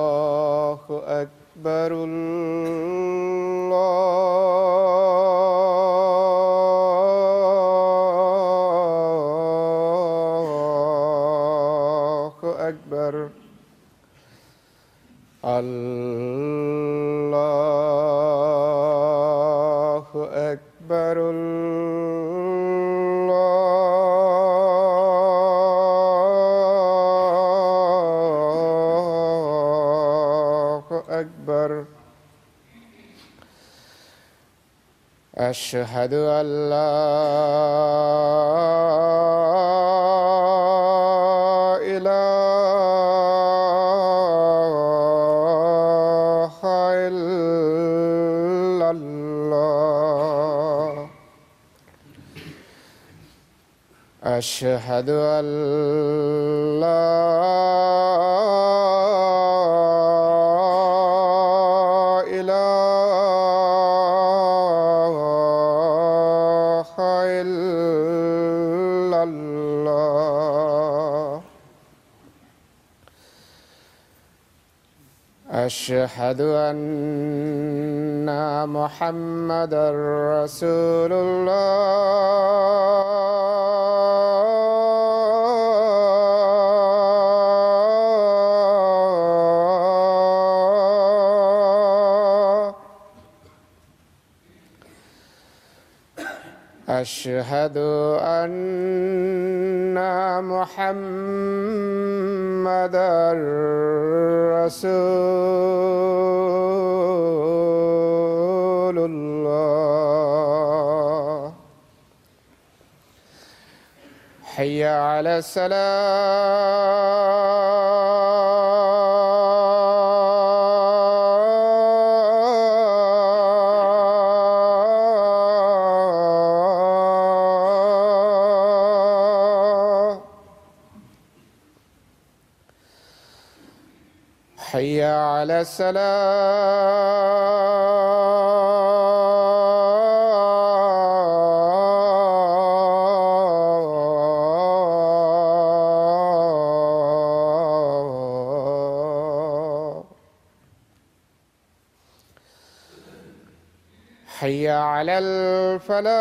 الله أكبر الله أكبر الله أكبر أكبر. أشهد أن لا إله إلا الله. أشهد أن لا أشهد أن محمدًا رسول الله. أشهد أن محمدًا رسول الله. حي على حي على الصلاة. حي على الفلاح.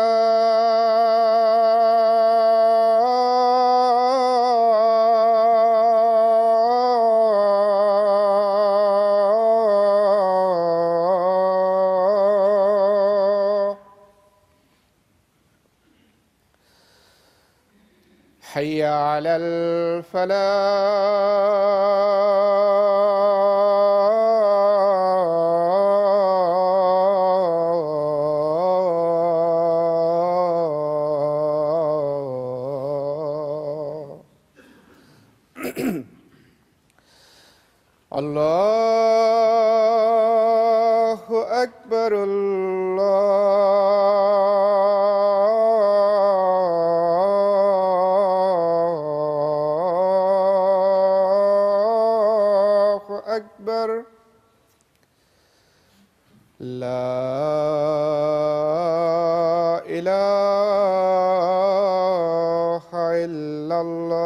حي على الفلاح. الله أكبر الله أكبر. لا إله إلا الله.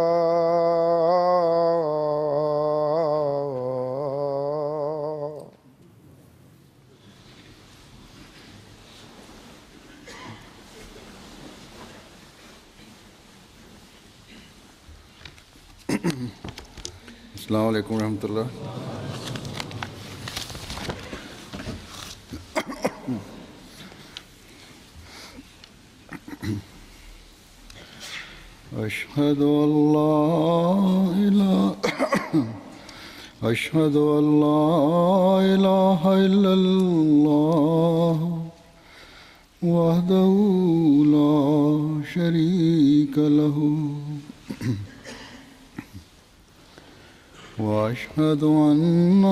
السلام عليكم ورحمة الله. أشهد أن لا إله إلا الله وحده لا شريك له وأشهد أن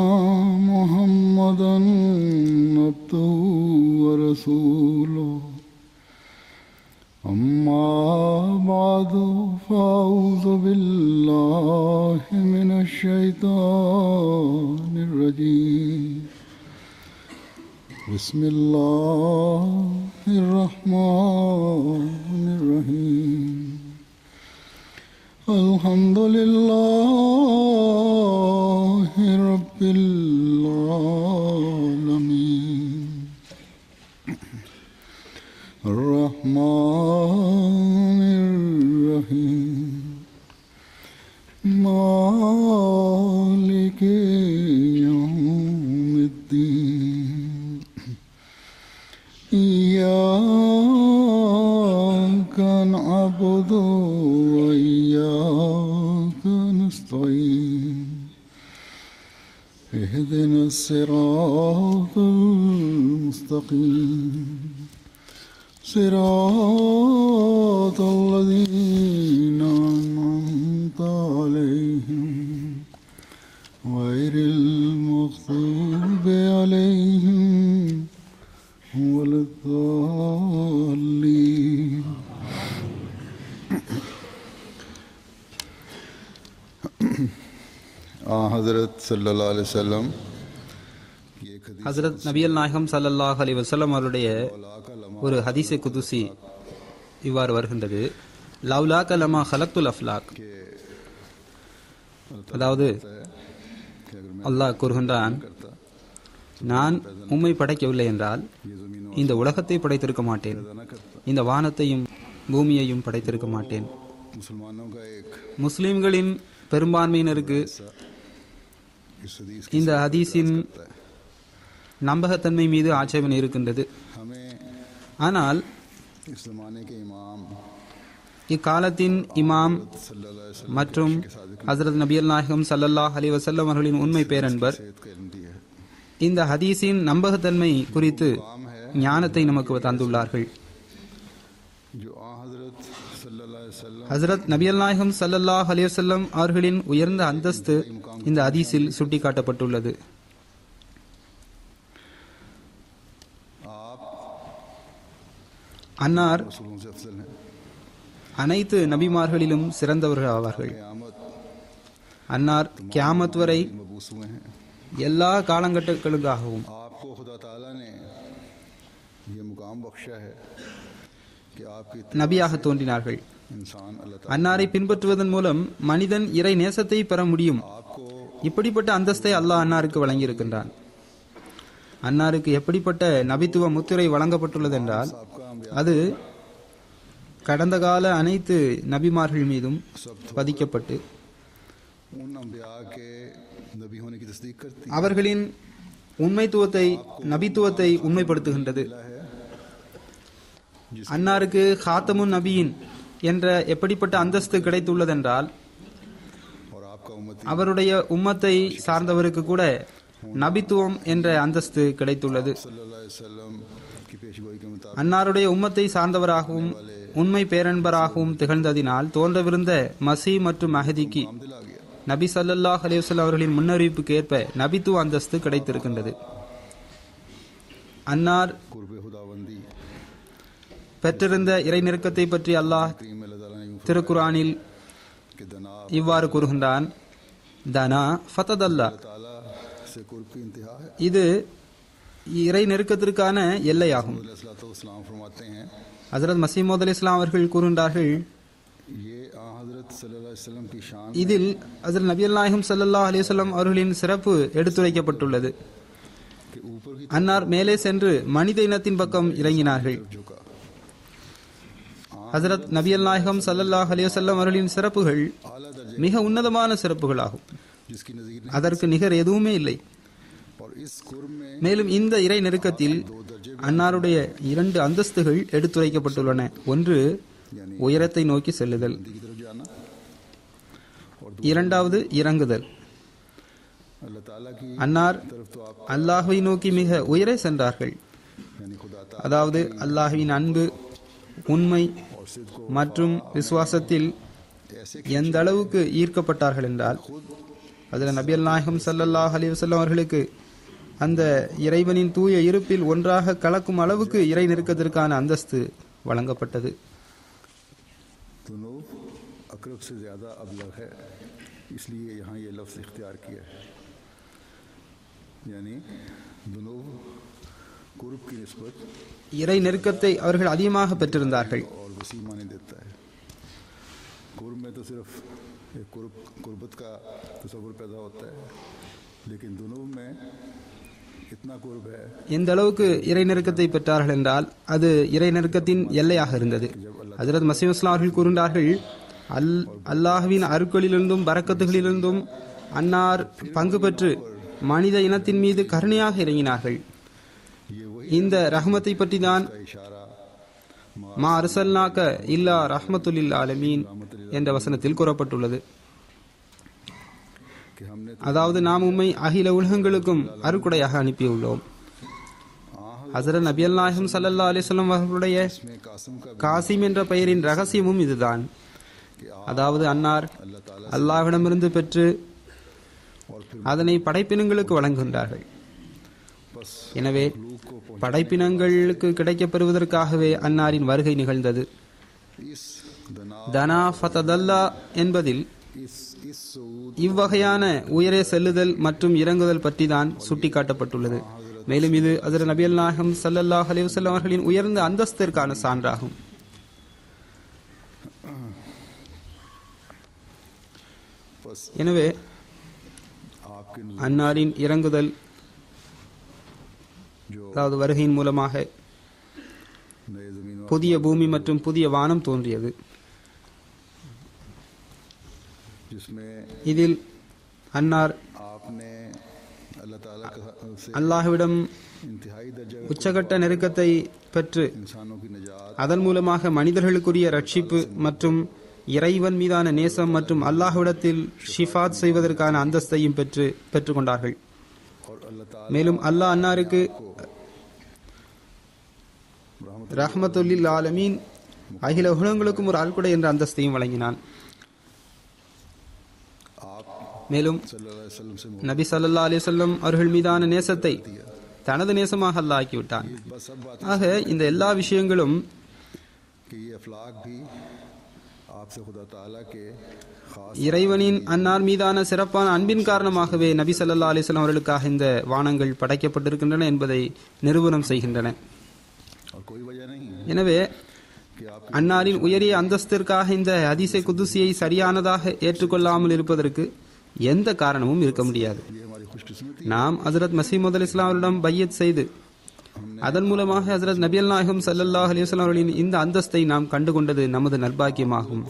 محمدًا عبده ورسوله. أما بعد فأعوذ بالله من الشيطان الرجيم بسم الله الرحمن الرحيم الحمد لله رب العالمين الرحمن الرحيم مالك يوم الدين إياك نعبد وإياك نستعين اهدنا الصراط المستقيم صراط الذين أنعمت عليهم غير المغضوب عليهم ولا الضالين ஹஜ்ரத் ஸல்லல்லாஹு அலைஹி வஸல்லம் ஹஜ்ரத் நபியல் நாயகம் ஸல்லல்லாஹு அலைஹி வஸல்லம் அவருடைய ஒரு ஹதீஸே குதுசி இவ்வாறு வருகின்றது. லவ்லாக லமா ஹலக்துல் அஃப்லாக், அதாவது அல்லாஹ் கூறுகின்றான், நான் உம்மை படைக்கவில்லை என்றால் இந்த உலகத்தை படைத்திருக்க மாட்டேன், இந்த வானத்தையும் பூமியையும் படைத்திருக்க மாட்டேன். முஸ்லிம்களின் பெரும்பான்மையினருக்கு இந்த ஹதீஸின் நம்பகத்தன்மை மீது ஆட்சேபனை இருக்கின்றது. ஆனால் இக்காலத்தின் இமாம் மற்றும் ஹஜ்ரத் நபியல் நாயகம் ஸல்லல்லாஹு அலைஹி வஸல்லம் அவர்களின் உண்மை பேரன்பர் இந்த ஹதீஸின் நம்பகத்தன்மை குறித்து ஞானத்தை நமக்கு தந்துள்ளார்கள். ஹஜ்ரத் நபியல் நாயகம் ஸல்லல்லாஹு அலைஹி வஸல்லம் அவர்களின் உயர்ந்த அந்தஸ்து இந்த ஹதீஸில் சுட்டிக்காட்டப்பட்டுள்ளது. அன்னார் அனைத்து நபிமார்களிலும் சிறந்தவர்கள் ஆவார்கள். அன்னார் கியாமத் வரை எல்லா காலகட்டங்களுக்காகவும் நபியாக தோன்றினார்கள். அன்னாரை பின்பற்றுவதன் மூலம் மனிதன் இறை நேசத்தை பெற முடியும். இப்படிப்பட்ட அந்தஸ்தை அல்லாஹ் அன்னாருக்கு வழங்கியிருக்கின்றான். அன்னாருக்கு எப்படிப்பட்ட நபித்துவ முத்திரை வழங்கப்பட்டுள்ளது என்றால் அது கடந்த கால அனைத்து நபிமார்கள் மீதும் பதிக்கப்பட்டு அவர்களின் உண்மைத்துவத்தை நபித்துவத்தை உண்மைப்படுத்துகின்றது. அன்னாருக்கு ஹாத்தமுன் நபியின் என்ற எப்படிப்பட்ட அந்தஸ்து கிடைத்துள்ளதென்றால் அவருடைய உம்மத்தை சார்ந்தவருக்கு கூட நபித்துவம் என்ற அந்தஸ்து கிடைத்துள்ளது. அன்னாருடைய உம்மத்தை சார்ந்தவராகவும் உண்மை பேரன்பராகவும் திகழ்ந்ததினால் தோன்றவிருந்த மசி மற்றும் மஹதிக்கு நபி ஸல்லல்லாஹு அலைஹி வஸல்லம் அவர்களின் முன்னறிவிப்புக்கு ஏற்ப நபித்துவ அந்தஸ்து கிடைத்திருக்கின்றது. அன்னார் பெற்றிருந்த இறை நெருக்கத்தை பற்றி அல்லாஹ் திருக்குர்ஆனில் இவ்வாறு கூறுகின்றான், தனா ஃபததல்லா, இது இறை நெருக்கத்திற்கான எல்லையாகும். ஹஜ்ரத் மஸீஹ் மவ்ஊத் அலைஹிஸ்ஸலாம் அவர்கள் கூறுகின்றார்கள், இதில் ஹஜ்ரத் நபியல் நாயகம் ஸல்லல்லாஹு அலைஹி வஸல்லம் அவர்களின் சிறப்பு எடுத்துரைக்கப்பட்டுள்ளது. அன்னார் மேலே சென்று மனித இனத்தின் பக்கம் இறங்கினார்கள். ஹஜ்ரத் நபியல் நாயகம் ஸல்லல்லாஹு அலைஹி வஸல்லம் அவர்களின் சிறப்புகள் மிக உன்னதமான சிறப்புகளாகும். அதற்கு நிகர் எதுவுமே இல்லை. மேலும் இந்த இறை நெருக்கத்தில் அன்னாருடைய 2 அந்தஸ்துகள் எடுத்துரைக்கப்பட்டுள்ளன. ஒன்று உயரத்தை நோக்கி செல்லுதல், இரண்டாவது இறங்குதல். அன்னார் அல்லாஹ்வை நோக்கி மிக உயரே சென்றார்கள். அதாவது அல்லாஹ்வின் அன்பு, உண்மை மற்றும் விசுவாசத்தில் எந்த அளவுக்கு ஈர்க்கப்பட்டார்கள் என்றால் அதில் நபியல் நாயகம் ஸல்லல்லாஹு அலைஹி வஸல்லம் அவர்களுக்கு அந்த இறைவனின் தூய இருப்பில் ஒன்றாக கலக்கும் அளவுக்கு இறை நெருக்கத்திற்கான அந்தஸ்து வழங்கப்பட்டது. दुनूब अकरब से ज़्यादा अबलग है, इसलिए यहाँ ये लफ्ज़ इख्तियार किया है। यानी दुनूब कुर्ब की निस्बत இறை நெருக்கத்தை அவர்கள் அதிகமாக பெற்றிருந்தார்கள். और वसी माने देता है। कुर्ब में तो सिर्फ एक कुर्बत का तस्वुर पैदा होता है, लेकिन दुनूब में इतना कुर्ब है எந்த அளவுக்கு இறை நெருக்கத்தை பெற்றார்கள் என்றால் அது இறை நெருக்கத்தின் எல்லையாக இருந்தது. ஹஜ்ரத் மஸீஹ் மவ்ஊத் அவர்கள் கூறுகிறார்கள், அல்லாஹ்வின் அருட்களிலிருந்தும் பரக்கத்துகளிலிருந்தும் அன்னார் பங்கு பெற்று மனித இனத்தின் மீது கருணையாக இறங்கினார்கள். இந்த ரஹ்மத்தை பற்றி தான் மா அர்சல்னாக இல்லா ரஹ்மத்துல் ஆலமீன் என்ற வசனத்தில் கூறப்பட்டுள்ளது. அதாவது நாம் உம்மை அகில உலகங்களுக்கும் அருக்குடையாக அனுப்பியுள்ளோம். ஹஸரத் நபியல் நாயகம் ஸல்லல்லாஹு அலைஹி வஸல்லம் அவர்களுடைய காசிம் என்ற பெயரின் ரகசியமும் இதுதான். அதாவது அன்னார் அல்லாஹ்விடமிருந்து பெற்று அதனை படைப்பினங்களுக்கு வழங்குகின்றார்கள். எனவே படைப்பினங்களுக்கு கிடைக்கப் பெறுவதற்காகவே அன்னாரின் வருகை நிகழ்ந்தது. தனா ஃபதல்லா என்பதில் இவ்வகையான உயரே செல்லுதல் மற்றும் இறங்குதல் பற்றி தான் சுட்டிக்காட்டப்பட்டுள்ளது. மேலும் இது ஹஜ்ரத் நபியல் நாயகம் ஸல்லல்லாஹு அலைஹி வஸல்லம் அவர்களின் உயர்ந்த அந்தஸ்திற்கான சான்றாகும். எனவே அன்னாரின் இறங்குதல் அதாவது வருகையின் மூலமாக புதிய பூமி மற்றும் புதிய வானம் தோன்றியது. இதில் அன்னார் அல்லாஹ்விடம் உச்சகட்ட நெருக்கத்தை பெற்று அதன் மூலமாக மனிதர்களுக்குரிய ரட்சிப்பு மற்றும் இறைவன் மீதான நேசம் மற்றும் அல்லாஹ்விடத்தில் ஷிஃபாத் செய்வதற்கான அந்தஸ்தையும் பெற்றுக்கொண்டார்கள். மேலும் அல்லாஹ் அன்னாருக்கு ரஹ்மத்துல் ஆலமீன் அகில உலகங்களுக்கும் ஒரு அல்குடை என்ற அந்தஸ்தையும் வழங்கினான். மேலும் நபி ஸல்லல்லாஹு அலைஹி வஸல்லம் அவர்கள் மீதான நேசத்தை தனது நேசமாக அல்லாஹ் ஆக்கிவிட்டான். ஆக இந்த எல்லா விஷயங்களும் இறைவனின் அன்னார் மீதான சிறப்பான அன்பின் காரணமாகவே நபி ஸல்லல்லாஹு அலைஹி வஸல்லம் அவர்களுக்காக இந்த வானங்கள் படைக்கப்பட்டிருக்கின்றன என்பதை நிரூபணம் செய்கின்றன. எனவே அன்னாரின் உயரிய அந்தஸ்திற்காக இந்த ஹதீஸே குதுசியை சரியானதாக ஏற்றுக்கொள்ளாமல் இருப்பதற்கு எந்த காரணமும் இருக்க முடியாது. நாம் ஹஜ்ரத் மஸீஹ் மவ்ஊத் அலைஹிஸ்ஸலாம் அவரிடம் பையத் செய்து அதன் மூலமாக ஹஜ்ரத் நபியல் நாயகம் ஸல்லல்லாஹு அலைஹி வஸல்லம் அவர்களின் இந்த அந்தஸ்தை நாம் கண்டுகொண்டது நமது நற்பாக்கியமாகும்.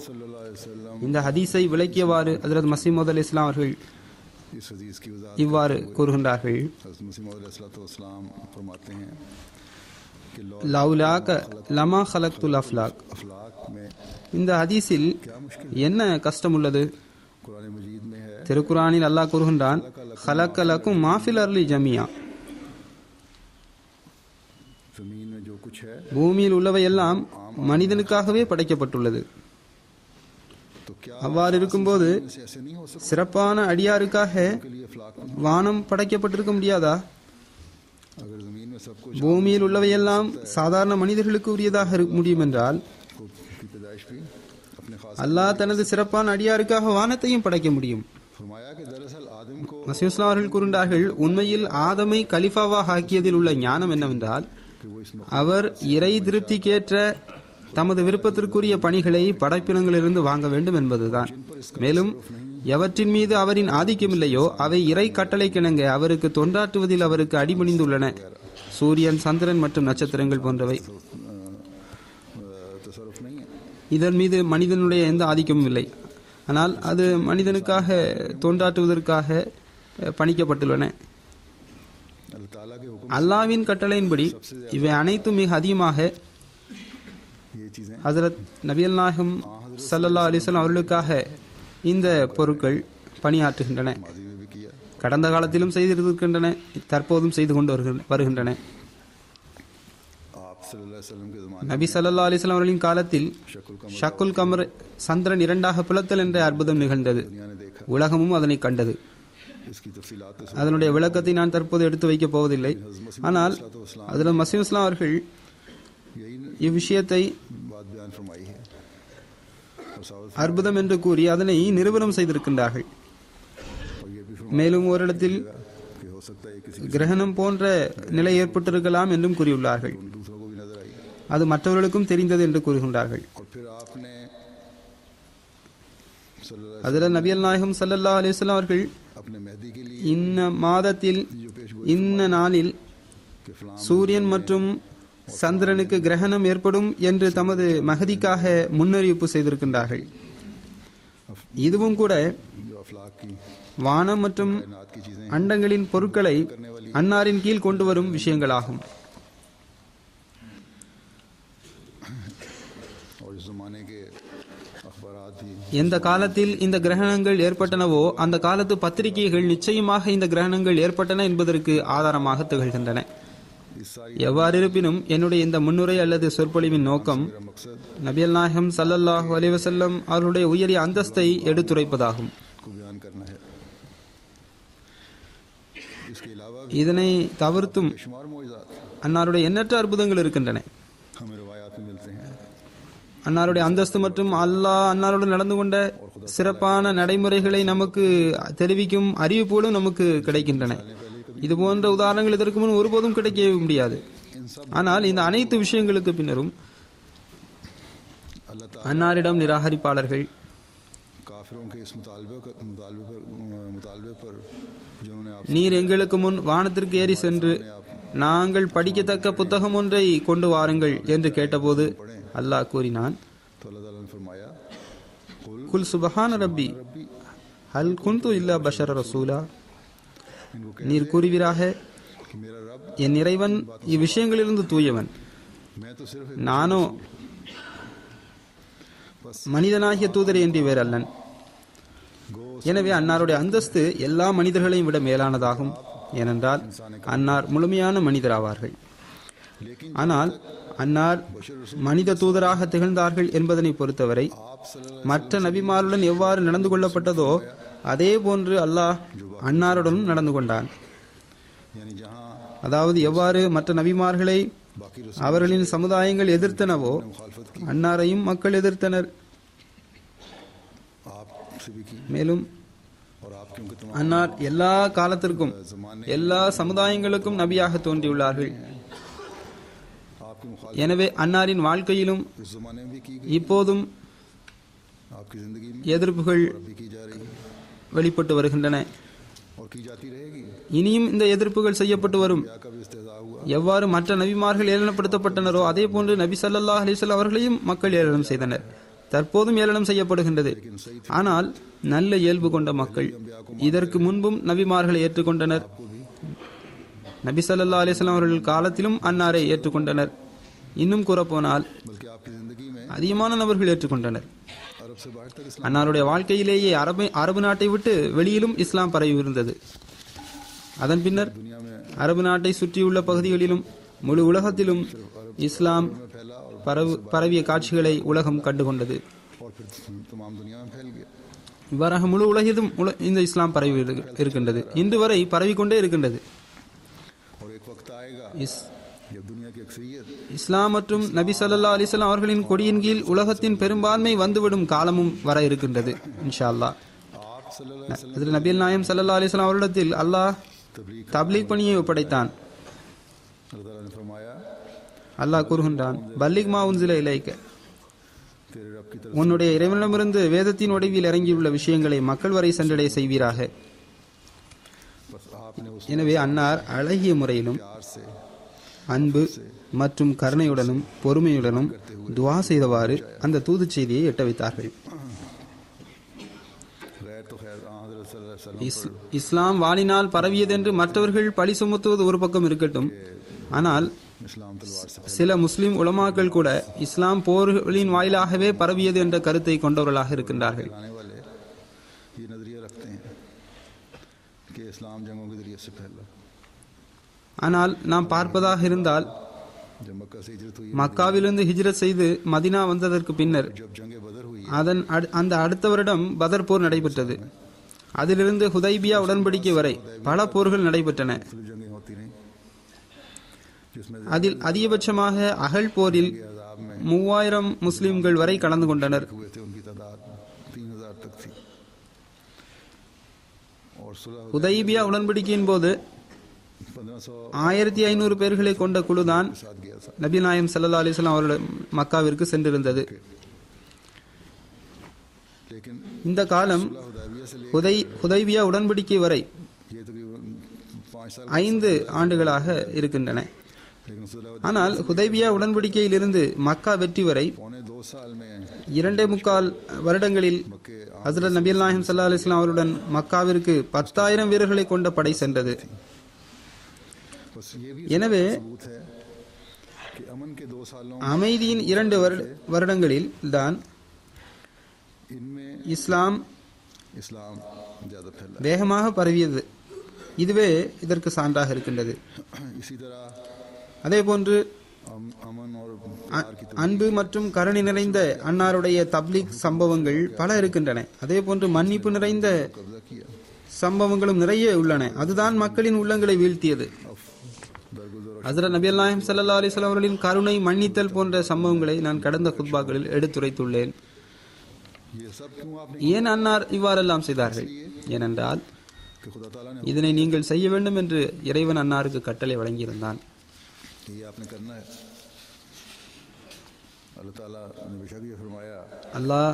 இந்த ஹதீஸை விளக்கியவாறு ஹஜ்ரத் மஸீஹ் மவ்ஊத் அலைஹிஸ்ஸலாம் அவர்கள் இவ்வாறு கூறுகின்றார்கள், லௌலாக லமா ஹலக்துல் அஃப்லாக். இந்த ஹதீஸில் என்ன கஷ்டம் உள்ளது? திருக்குரானில் அல்லாஹ் கூறுகின்றான், ஹலக்கலக்கும் மாஃபில் அர்லி ஜமியா. பூமியில் உள்ளவை எல்லாம் மனிதனுக்காகவே படைக்கப்பட்டுள்ளது. அவ்வாறு இருக்கும்போது சிறப்பான அடியாருக்காக வானம் படைக்கப்பட்டிருக்க முடியாதா? பூமியில் உள்ளவையெல்லாம் சாதாரண மனிதர்களுக்கு உரியதாக முடியும் என்றால் அல்லாஹ் தனது சிறப்பான அடியாருக்காக வானத்தையும் படைக்க முடியும். மஸீஹ் அவர்கள் கூறுகின்றார்கள், உண்மையில் ஆதமை கலிஃபாவாக ஆக்கியதில் உள்ள ஞானம் என்னவென்றால் அவர் இறை திருப்திக்கேற்ற தமது விருப்பத்திற்குரிய பணிகளை படைப்பினங்களிலிருந்து வாங்க வேண்டும் என்பதுதான். மேலும் எவற்றின் மீது அவரின் ஆதிக்கமில்லையோ அவை இறை கட்டளைக்கிணங்க அவருக்கு தொண்டாற்றுவதில் அவருக்கு அடிபணிந்துள்ளன. சூரியன், சந்திரன் மற்றும் நட்சத்திரங்கள் போன்றவை. இதன் மீது மனிதனுடைய எந்த ஆதிக்கமும் இல்லை. ஆனால் அது மனிதனுக்காக தோன்றாற்றுவதற்காக பணிக்கப்பட்டுள்ளன. அல்லாஹ்வின் கட்டளையின்படி இவை அனைத்தும் மிக அதிகமாக ஹஜ்ரத் நபியல் நாயகம் ஸல்லல்லாஹு அலைஹி வஸல்லம் அவர்களுக்காக இந்த பொருட்கள் பணியாற்றுகின்றன. கடந்த காலத்திலும் செய்திருக்கின்றன, தற்போதும் செய்து கொண்டு வருகின்றன. நபி ஸல்லல்லாஹு அலைஹி வஸல்லம் அவர்களின் காலத்தில் ஷக்குல் கமர், சந்திரன் இரண்டாக பிளத்தல் என்ற அற்புதம் நிகழ்ந்தது. உலகமும் அதனை கண்டது. அதனுடைய விளக்கத்தை நான் தற்போது எடுத்து வைக்கப் போவதில்லை. ஆனால் அதில் மஸீஹ் இஸ்லாம் அவர்கள் இவ்விஷயத்தை அற்புதம் என்று கூறி அதனை நிரூபணம் செய்திருக்கின்றார்கள். और ये भी மேலும் ஓரிடத்தில் कि हो सकता है किसी கிரகணம் போன்ற நிலை ஏற்பட்டிருக்கலாம் என்றும் கூறியுள்ளார்கள். दूसरों को भी नजर आई। அது மற்றவர்களுக்கும் தெரிந்தது என்று கூறுகின்றார்கள். और फिर आपने அதில் நபிகள் நாயகம் ஸல்லல்லாஹு அலைஹி வஸல்லம் அவர்கள் अपने मेहदी के लिए இன்ன மாதத்தில் இன்ன நாளில் कि फलां சூரியன் மற்றும் சந்திரனுக்கு கிரகணம் ஏற்படும் என்று தமது மஹதிக்காக முன்னறிவிப்பு செய்திருக்கின்றார்கள். இதுவும் கூட जो अफलाक की வானம் மற்றும் कायनात की चीजें அண்டங்களின் பொருட்களை அன்னாரின் கீழ் கொண்டு வரும் விஷயங்களாகும். और इस जमाने के अखबारात भी எந்த காலத்தில் இந்த கிரகணங்கள் ஏற்பட்டனவோ அந்த காலத்து பத்திரிகைகள் நிச்சயமாக இந்த கிரகணங்கள் ஏற்பட்டன என்பதற்கு ஆதாரமாக திகழ்கின்றன. इस सारी எவ்வாறு இருப்பினும் என்னுடைய இந்த முன்னுரை அல்லது சொற்பொழிவின் நோக்கம் मेरा मकसद நபிகள் நாயகம் ஸல்லல்லாஹு அலைஹி வஸல்லம் அவர்களுடைய உயரிய அந்தஸ்தை எடுத்துரைப்பதாகும். को बयान करना है। इसके अलावा இதனை தவிர்த்தும் बेशुमार मौजूदात அன்னாருடைய எண்ணற்ற அற்புதங்கள் இருக்கின்றன. हमें रवायात में मिलते हैं। அன்னாருடைய அந்தஸ்து மற்றும் அல்லாஹ் அன்னாருடன் நடந்து கொண்ட சிறப்பான நடைமுறைகளை நமக்கு தெரிவிக்கும் அறிவிப்புகளும் நமக்கு கிடைக்கின்றன. இது போன்ற உதாரணங்கள் இதற்கு முன் ஒருபோதும் கிடைக்கவே முடியாது. ஆனால் இந்த அனைத்து விஷயங்களுக்கு பின்னரும் अल्लाह ताला அன்னாரிடம் நிராகரிப்பாளர்கள் काफिरों के इस मुतालबे पर जिन्होंने आप நீர் எங்களுக்கு முன் வானத்திற்கு ஏறி சென்று நாங்கள் படிக்கத்தக்க புத்தகம் ஒன்றை கொண்டு வாருங்கள் என்று கேட்டபோது அல்லாஹ் கூறினான், तो अल्लाह ताला ने फरमाया कुल குல் சுபஹான ரப்பி ஹல் குந்து இல்லா பஷர ரசூலா. इनको நீர் கூறுவீராக, कि मेरा रब என் இறைவன் இவ்விஷயங்களிலிருந்து தூயவன், मैं तो सिर्फ நானோ மனிதனாகிய தூதரை என்று வேறல்லன். எனவே அன்னாருடைய அந்தஸ்து எல்லா மனிதர்களையும் விட மேலானதாகும். ஏனென்றால் அன்னார் முழுமையான மனிதராவார்கள். ஆனால் அன்னார் மனித தூதராக திகழ்ந்தார்கள் என்பதனை பொறுத்தவரை மற்ற நபிமாருடன் எவ்வாறு நடந்து கொள்ளப்பட்டதோ அதே போன்று அல்லாஹ் அன்னாருடனும் நடந்து கொண்டான். यानी जहाँ அதாவது எவ்வாறு மற்ற நபிமார்களை बाकी அவர்களின் சமுதாயங்கள் எதிர்த்தனவோ मुखालफत அன்னாரையும் மக்கள் எதிர்த்தனர். आपसे भी की மேலும் और आपके उनके तमाम அன்னார் எல்லா காலத்திற்கும் எல்லா சமுதாயங்களுக்கும் நபியாக தோன்றியுள்ளார்கள். आपकी मुखालफत எனவே அன்னாரின் வாழ்க்கையிலும் इस जमाने में भी की गई, இப்போதும் आपकी जिंदगी में எதிர்ப்புகள் भी की जा रही है வெளிப்பட்டு வருகின்றன. और की जाती रहेगी। இனியும் இந்த எதிர்ப்புகள் செய்யப்பட்டு வரும். क्या कभी इस्तेज़ा हुआ எவ்வாறு மற்ற நபிமார்கள் ஏளனப்படுத்தப்பட்டனரோ அதே போன்று நபி ஸல்லல்லாஹு அலைஹி வஸல்லம் அவர்களையும் மக்கள் ஏளனம் செய்தனர். தற்போதும் ஏளனம் செய்யப்படுகின்றது. ஆனால் நல்ல இயல்பு கொண்ட மக்கள் இதற்கு முன்பும் நபிமார்களை ஏற்றுக்கொண்டனர். நபி ஸல்லல்லாஹு அலைஹி வஸல்லம் அவர்கள் காலத்திலும் அன்னாரை ஏற்றுக்கொண்டனர். இன்னும் கூறப்போனால் बल्कि आपकी जिंदगी में அதிகமான நபர்கள் ஏற்றுக்கொண்டனர். अरब से बाहर तक इस्लाम அன்னாருடைய வாழ்க்கையிலேயே அரபு நாட்டை விட்டு வெளியிலும் இஸ்லாம் பரவி இருந்தது. அதன் பின்னர் दुनिया में அரபு நாட்டை சுற்றியுள்ள பகுதிகளிலும் முழு உலகத்திலும் இஸ்லாம் फैला और பரவிய காட்சிகளை உலகம் கண்டுகொண்டது. फिर तमाम दुनिया में फैल गया। இவ்வாறாக முழு உலகிலும் இந்த இஸ்லாம் பரவி இருக்கின்றது. இன்று வரை பரவிக்கொண்டே இருக்கின்றது. और एक वक्त आएगा जब दुनिया की अक्सरियत இஸ்லாம் மற்றும் நபி ஸல்லல்லாஹு அலைஹி வஸல்லம் அவர்களின் கொடியின் கீழ் உலகத்தின் பெரும்பான்மை வந்துவிடும் காலமும் வர இருக்கின்றது இன்ஷா அல்லாஹ். आप सल्लल्लाहु अलैहि वसल्लम அதில் நபிகள் நாயகம் ஸல்லல்லாஹு அலைஹி வஸல்லம் அவர்களிடத்தில் அல்லாஹ் तबलीग தப்லீக் பணியை ஒப்படைத்தான். अल्लाह ताला ने फरमाया அல்லாஹ் கூறுகின்றான், பல்லிக் மா உன்சில இலைக்க, तेरे रब की तरफ உன்னுடைய இறைவனிடமிருந்து வேதத்தின் உடைவில் இறங்கியுள்ள விஷயங்களை மக்கள் வரை சென்றடைய செய்வீராக. बस आपने उस எனவே அன்னார் அழகிய முறையிலும் प्यार से அன்பு மற்றும் கருணையுடனும் பொறுமையுடனும் துவா செய்தவாறு அந்த தூது செய்தியை எட்ட வைத்தார்கள். गैर तो खैर हज़रत सल्लल्लाहु अलैहि वसल्लम இஸ்லாம் வாளினால் பரவியதென்று மற்றவர்கள் பழி சுமத்துவது ஒரு பக்கம் இருக்கட்டும், ஆனால் इस्लाम तलवार से சில முஸ்லிம் உலமாக்கள் கூட இஸ்லாம் போர்களின் வாயிலாகவே பரவியது என்ற கருத்தை கொண்டவர்களாக இருக்கின்றார்கள். फैलाने वाले ये नजरिया रखते हैं कि इस्लाम जंगों के जरिए से फैला। ஆனால் நாம் பார்ப்பதாக இருந்தால் जब मक्का से हिजरत हुई, மக்காவிலிருந்து ஹிஜ்ரத் செய்து மதினா வந்ததற்கு பின்னர் जब जंग बदर हुई, அந்த அடுத்த வருடம் பதர் போர் நடைபெற்றது. அதிலிருந்து ஹுதைபியா உடன்படிக்கை வரை பல போர்கள் நடைபெற்றன. मुख्तलिफ जंगें होती रहीं जिसमें அதில் அதிகபட்சமாக அகல் போரில் अजाब में 3000 முஸ்லிம்கள் வரை கலந்து கொண்டனர். हुए थे उनकी तादाद और सुलह ஹுதைபியா உடன்படிக்கையின் போது 1500 1500 பேர்களை கொண்ட குழுதான் के साथ गया था। நபி நாயம் ஸல்லல்லாஹு அலைஹி வஸல்லம் அவர்கள் மக்காவிற்கு சென்றிருந்தது. लेकिन இந்த காலம் हुदैबिया से ले ஹுதைபியா உடன்படிக்கை வரை ये तकरीबन 5 साल 5 ஆண்டுகளாக இருக்கின்றன. लेकिन सुलह ஆனால் ஹுதைபியா உடன்படிக்கையிலிருந்து மக்கா வெற்றி வரை पौने 2 साल में 2.25 வருடங்களில் मक्के ஹஜ்ரத் நபி நாயகம் ஸல்லல்லாஹு அலைஹி வஸல்லம் அவருடன் மக்காவிற்கு 10,000 வீரர்களை கொண்ட படை சென்றது. बस ये भी எனவே सबूत है कि अमन के 2 सालों அமைதியின் 2 வருடங்களில் தான் इनमें இஸ்லாம் इस्लाम ज्यादा फैला வேகமாக பரவியது. இதுவே இதற்கு சான்றாக இருக்கின்றது. इसी तरह அதேபோன்று अमन और அன்பு மற்றும் கருணை நிறைந்த அன்னாருடைய தப்லீக் சம்பவங்கள் பல இருக்கின்றன. அதேபோன்று மன்னிப்பு நிறைந்த कब्जा किया சம்பவங்களும் நிறைய உள்ளன. அதுதான் மக்களின் உள்ளங்களை வீழ்த்தியது. दरगुजर ஹஜ்ரத் நபி நாயகம் ஸல்லல்லாஹு அலைஹி வஸல்லம் அவர்களின் கருணை மன்னித்தல் போன்ற சம்பவங்களை நான் கடந்த குத்பாக்களில் எடுத்துரைத்துள்ளேன். ये सब क्यों आपने ஏன் அன்னார் இவ்வாறெல்லாம் செய்தார்கள்? ஏனென்றால் कि खुदा ताला ने இதனை நீங்கள் செய்ய வேண்டும் என்று இறைவன் அன்னாருக்கு கட்டளை வழங்கியிருந்தான். ये आपने करना है। अल्लाह ताला ने बेशक ये फरमाया அல்லாஹ்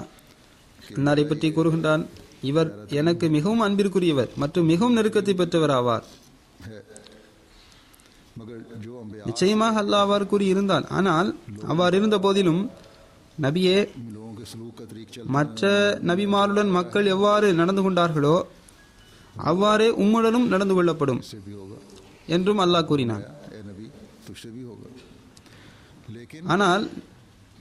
அன்னாரை பற்றி கூறுகின்றான், இவர் எனக்கு மிகவும் அன்பிற்குரியவர் மற்றும் மிகவும் நெருக்கத்தை பெற்றவர் ஆவார். है मगर जो अंबिया நிச்சயமாக அல்லாஹ் அவ்வாறு கூறியிருந்தான். ஆனால் அவ்வாறு இருந்த போதிலும் நபியே, लोगों के सलूक का तरीक चल மற்ற நபிமாருடன் மக்கள் எவ்வாறு நடந்து கொண்டார்களோ அவ்வாறே உம்முடனும் நடந்து கொள்ளப்படும் से भी होगा என்றும் அல்லாஹ் கூறினான். ए नबी तुझसे भी होगा लेकिन ஆனால்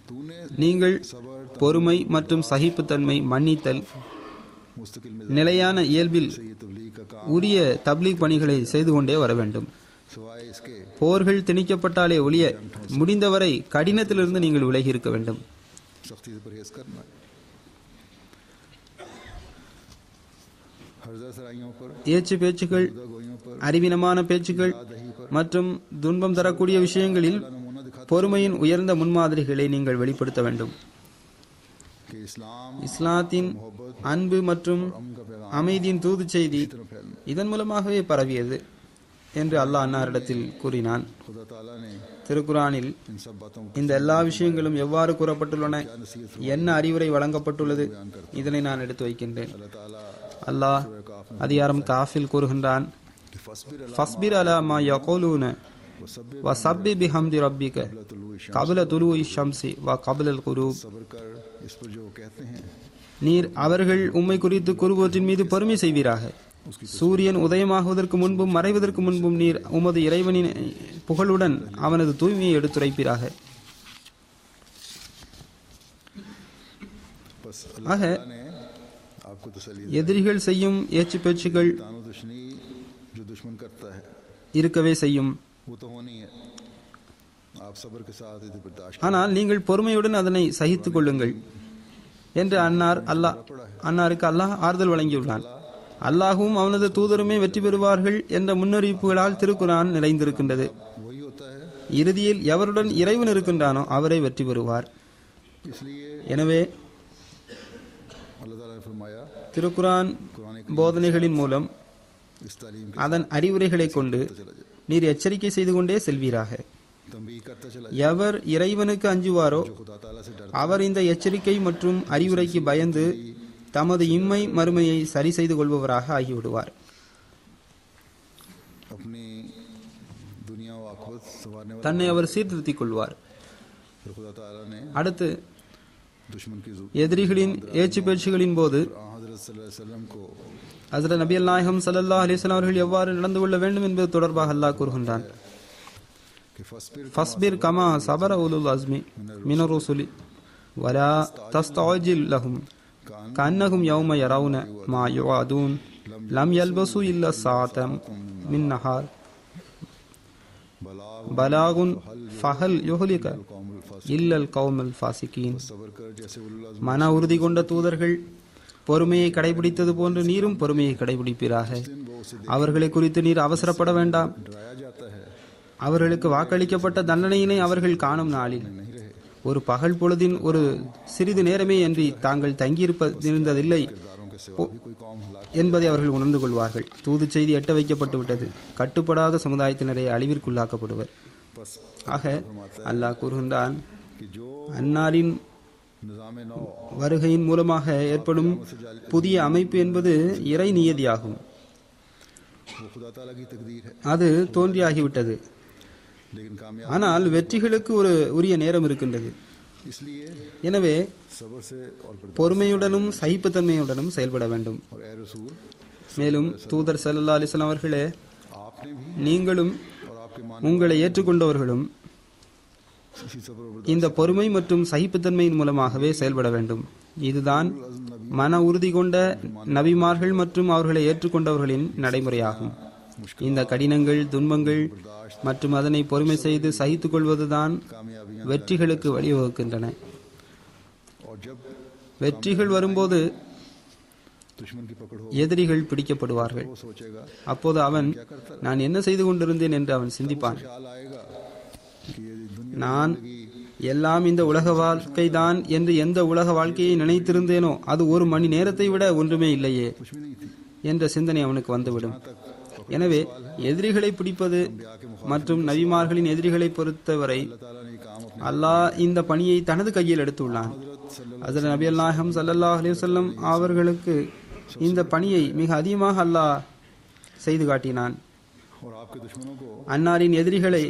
तूने நீங்கள் सबर பொறுமை மற்றும் சகிப்புத்தன்மை, மன்னித்தல், मुस्तकिल में நிலையான இயல்பில் ये तबलीग का काम உரிய தப்லீக் பணிகளை செய்து கொண்டே வர வேண்டும். सिवाय इसके போர்கள் திணிக்கப்பட்டாலே ஒழிய முடிந்தவரை கடினத்திலிருந்து நீங்கள் விலகி இருக்க வேண்டும். सख्ती से परहेज करना है। हर्जा सराइयों पर ஏச்சு பேச்சுகள், गोइयों पर அறிவினமான பேச்சுகள் மற்றும் துன்பம் தரக்கூடிய விஷயங்களில் नमूना दिखाता பொறுமையின் உயர்ந்த முன்மாதிரிகளை நீங்கள் வெளிப்படுத்த வேண்டும். कि इस्लाम இஸ்லாத்தின் அன்பு மற்றும் का पैगाम அமைதியின் தூது செய்தி फैलना இதன் மூலமாகவே பரவியது என்று அல்லாஹ் அன்னாரிடத்தில் கூறினான். खुदा ताला ने திருக்குரானில் इन सब बातों को இந்த எல்லா விஷயங்களும் எவ்வாறு கூறப்பட்டுள்ளன, என்ன அறிவுரை வழங்கப்பட்டுள்ளது, இதனை நான் எடுத்து வைக்கின்றேன். अल्लाह ताला அல்லாஹ் அதிகாரம் காஃபில் கூறுகின்றான், कि फस्बिर ஃபஸ்பிர் அலா மா யகூலூன वसब्बिर வஸப்பி பிஹம்தி ரப்பிக तुलूइ शम्स கப்ல துலூஇ ஷம்ஸி வ கப்லல் குரூப். सब्र कर इस पर जो कहते हैं நீர் அவர்கள் உம்மை குறித்து கூறுவற்றின் மீது பொறுமை செய்வீராக. சூரியன் உதயமாகுவதற்கு முன்பும் மறைவதற்கு முன்பும் நீர் உமது இறைவனின் புகழுடன் அவனது தூய்மையை எடுத்துரைப்பீராக. बस ஆக अल्लाह ने आपको तसल्ली எதிரிகள் செய்யும் ஏச்சு பேச்சுகள் तानो दुश्मनी जो दुश्मन करता है இருக்கவே செய்யும். वो तो होनी है। आप सब्र के साथ इसे बर्दाश्त ஆனால் நீங்கள் பொறுமையுடன் அதனை சகித்துக் கொள்ளுங்கள் என்று அன்னாருக்கு அல்லாஹ் ஆறுதல் வழங்கியுள்ளான். அல்லாஹும் அவனது தூதருமே வெற்றி பெறுவார்கள் என்ற முன்னறிவிப்புகளால் திருக்குரான் நிறைந்திருக்கின்றது. वही होता है। இறுதியில் எவருடன் இறைவன் இருக்கின்றானோ அவரை வெற்றி பெறுவார். इसलिए எனவே अल्लाह ताला ने फरमाया திருக்குரான் कुरान போதனைகளின் மூலம் इस तालीम அதன் அறிவுரைகளை கொண்டு நீர் எச்சரிக்கை செய்து கொண்டே செல்வீராக. तंबीह करता चला எவர் இறைவனுக்கு அஞ்சுவாரோ खुदा ताला से डर அவர் இந்த எச்சரிக்கை மற்றும் அறிவுரைக்கு பயந்து தமது இம்மை மறுமையை சரி செய்து கொள்பவராக ஆகிவிடுவார். अपनी दुनिया व आखिरत संवारने वाला தன்னை அவர் சீர்திருத்திக் கொள்வார். फिर खुदा ताला ने அடுத்து दुश्मन की எதிரிகளின் ஏச்சு பேச்சுகளின் போது हज़रत सल्लल्लाहु अलैहि वसल्लम को ஹஜ்ரத் நபி நாயகம் ஸல்லல்லாஹு அலைஹி வஸல்லம் அவர்கள் எவ்வாறு நடந்து கொள்ள வேண்டும் என்பது தொடர்பாக அல்லாஹ் கூறுகின்றான். कि फस्बिर ஃபஸ்பிர் கமா சபர உலுல் அஸ்மி மினர் ருசுலி வலா தஸ்தஅஜில் லஹும் கன்னஹும் யௌம யரவுன மா யுஅதூன் லம் யல்பசு இல்லா ஸாஅத்தம் மின் நஹார் பலாகுன் ஃபஹல் யுஹ்லிக இல்லல் கௌமுல் ஃபாசிகீன். सब्र कर जैसे उलुल अज़्म மன உறுதி கொண்ட தூதர்கள் பொறுமையை கடைபிடித்தது போன்று நீரும் பொறுமையை கடைபிடிப்பீராக. அவர்களை குறித்து நீர் அவசரப்பட வேண்டாம். डराया जाता है அவர்களுக்கு வாக்களிக்கப்பட்ட தண்டனையினை அவர்கள் காணும் நாளில் ஒரு பகல் பொழுதின் ஒரு சிறிது நேரமே அன்றி தாங்கள் தங்கியிருப்பதில்லை सिवा भी कोई कौम हलाक என்பதை அவர்கள் உணர்ந்து கொள்வார்கள். தூது செய்தி எட்ட வைக்கப்பட்டு விட்டது. கட்டுப்படாத சமுதாயத்தினரே அழிவிற்குள்ளாக்கப்படுவர். बस ஆக அல்லாஹ் கூறுகின்றான், कि जो அன்னாரின் निज़ाम नौ வருகையின் மூலமாக ஏற்படும் புதிய அமைப்பு என்பது இறை நியதியாகும். वो खुदा ताला की तकदीर है, அது தோன்றியாகிவிட்டது. लेकिन कामयाब ஆனால் வெற்றிகளுக்கு ஒரு உரிய நேரம் இருக்கின்றது. इसलिए எனவே सब्र से और बर्दाश्त பொறுமையுடனும் சகிப்புத்தன்மையுடனும் செயல்பட வேண்டும். और ए रसूल மேலும் தூதர் ஸல்லல்லாஹு அலைஹி வஸல்லம் அவர்களே, आपने भी நீங்களும் और आपके मान உங்களை ஏற்றுக்கொண்டவர்களும் इसी सब्र और இந்த பொறுமை மற்றும் சகிப்புத்தன்மையின் மூலமாகவே செயல்பட வேண்டும். இதுதான் மன உறுதி கொண்ட நபிமார்கள் மற்றும் அவர்களை ஏற்றுக்கொண்டவர்களின் நடைமுறையாகும். இந்த கடினங்கள், துன்பங்கள் மற்றும் அதனை பொறுமை செய்து சகித்துக் கொள்வதுதான் कामयाबियां வெற்றிகளுக்கு வழிவகுக்கின்றன. और जब வெற்றிகள் வரும்போது दुश्मन की पकड़ हो எதிரிகள் பிடிக்கப்படுவார்கள். वो सोचेगा, அப்போது அவன் நான் என்ன செய்து கொண்டிருந்தேன் என்று அவன் சிந்திப்பான். ख्याल आएगा कि ये दुनिया நான் எல்லாம் இந்த உலக வாழ்க்கை தான் என்று எந்த உலக வாழ்க்கையை நினைத்திருந்தேனோ அது ஒரு மணி நேரத்தை விட ஒன்றுமே இல்லையே कुछ भी नहीं थी। என்ற சிந்தனை அவனுக்கு வந்துவிடும். எனவே எதிரிகளை பிடிப்பது மற்றும் நபிமார்களின் எதிரிகளை பொறுத்தவரை अल्लाह ताला ने ये काम अपने அல்லாஹ் இந்த பணியை தனது கையில் எடுத்துள்ளான். ஹஜ்ரத் நபி நாயகம் ஸல்லல்லாஹு அலைஹி வஸல்லம் அவர்களுக்கு இந்த பணியை மிக அதிகமாக அல்லாஹ் செய்து காட்டினான். और आपके दुश्मनों को அன்னாரின் எதிரிகளை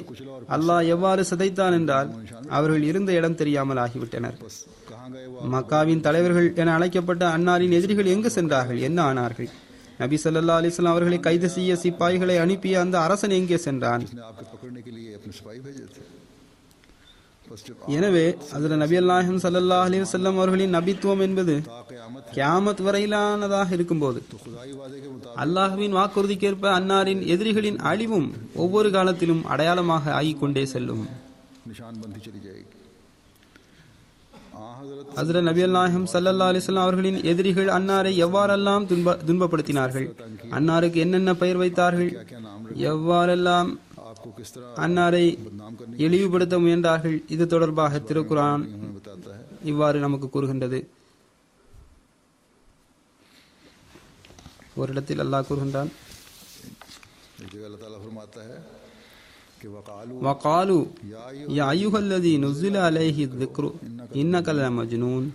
அல்லாஹ் எவ்வாறு சிதைத்தான் என்றால் அவர்கள் இருந்த இடம் தெரியாமல் ஆகிவிட்டனர். बस कहाँ गए वो, மக்காவின் தலைவர்கள் என அழைக்கப்பட்ட அன்னாரின் எதிரிகள் எங்கு சென்றார்கள், என்ன ஆனார்கள்? நபி ஸல்லல்லாஹு அலைஹி வஸல்லம் அவர்களை கைது செய்ய சிப்பாய்களை அனுப்பிய அந்த அரசன் எங்கே சென்றான்? जिसने आपके पकड़ने के लिए अपने सिपाही भेजे थे। बस जब எனவே ஹஜ்ரத் நபி நாயகம் ஸல்லல்லாஹு அலைஹி வஸல்லம் அவர்களின் நபித்துவம் என்பது क़यामत கியாமத் வரையிலானதாக இருக்கும்போது तो खुदाई वादे के मुताबिक அல்லாஹ்வின் வாக்குறுதிக்கேற்ப அன்னாரின் எதிரிகளின் அழிவும் ஒவ்வொரு காலத்திலும் அடையாளமாக ஆகிக்கொண்டே செல்லும். निशान बनती चली जाएगी। हजरत ஹஜ்ரத் நபி நாயகம் ஸல்லல்லாஹு அலைஹி வஸல்லம் அவர்களின் எதிரிகள் அன்னாரை எவ்வாறெல்லாம் துன்பப்படுத்தினார்கள், அன்னாருக்கு என்னென்ன பெயர் வைத்தார்கள், क्या नाम எவ்வாறெல்லாம் आपको किस तरह அன்னாரை बदनाम करने இழிவுபடுத்த முயன்றார்கள், இது தொடர்பாக திருக்குர்ஆன் हमें बताता है। இவ்வாறு நமக்கு கூறுகின்றது. ஒரு இடத்தில் அல்லாஹ் கூறுகின்றான், एक जगह अल्लाह ताला फरमाता है कि वकालू வகாலு या யா அய்யுஹல்லதி நுஸ்ஸில அலைஹி ذிக்ரு இன்னக லமஜ்னூன்.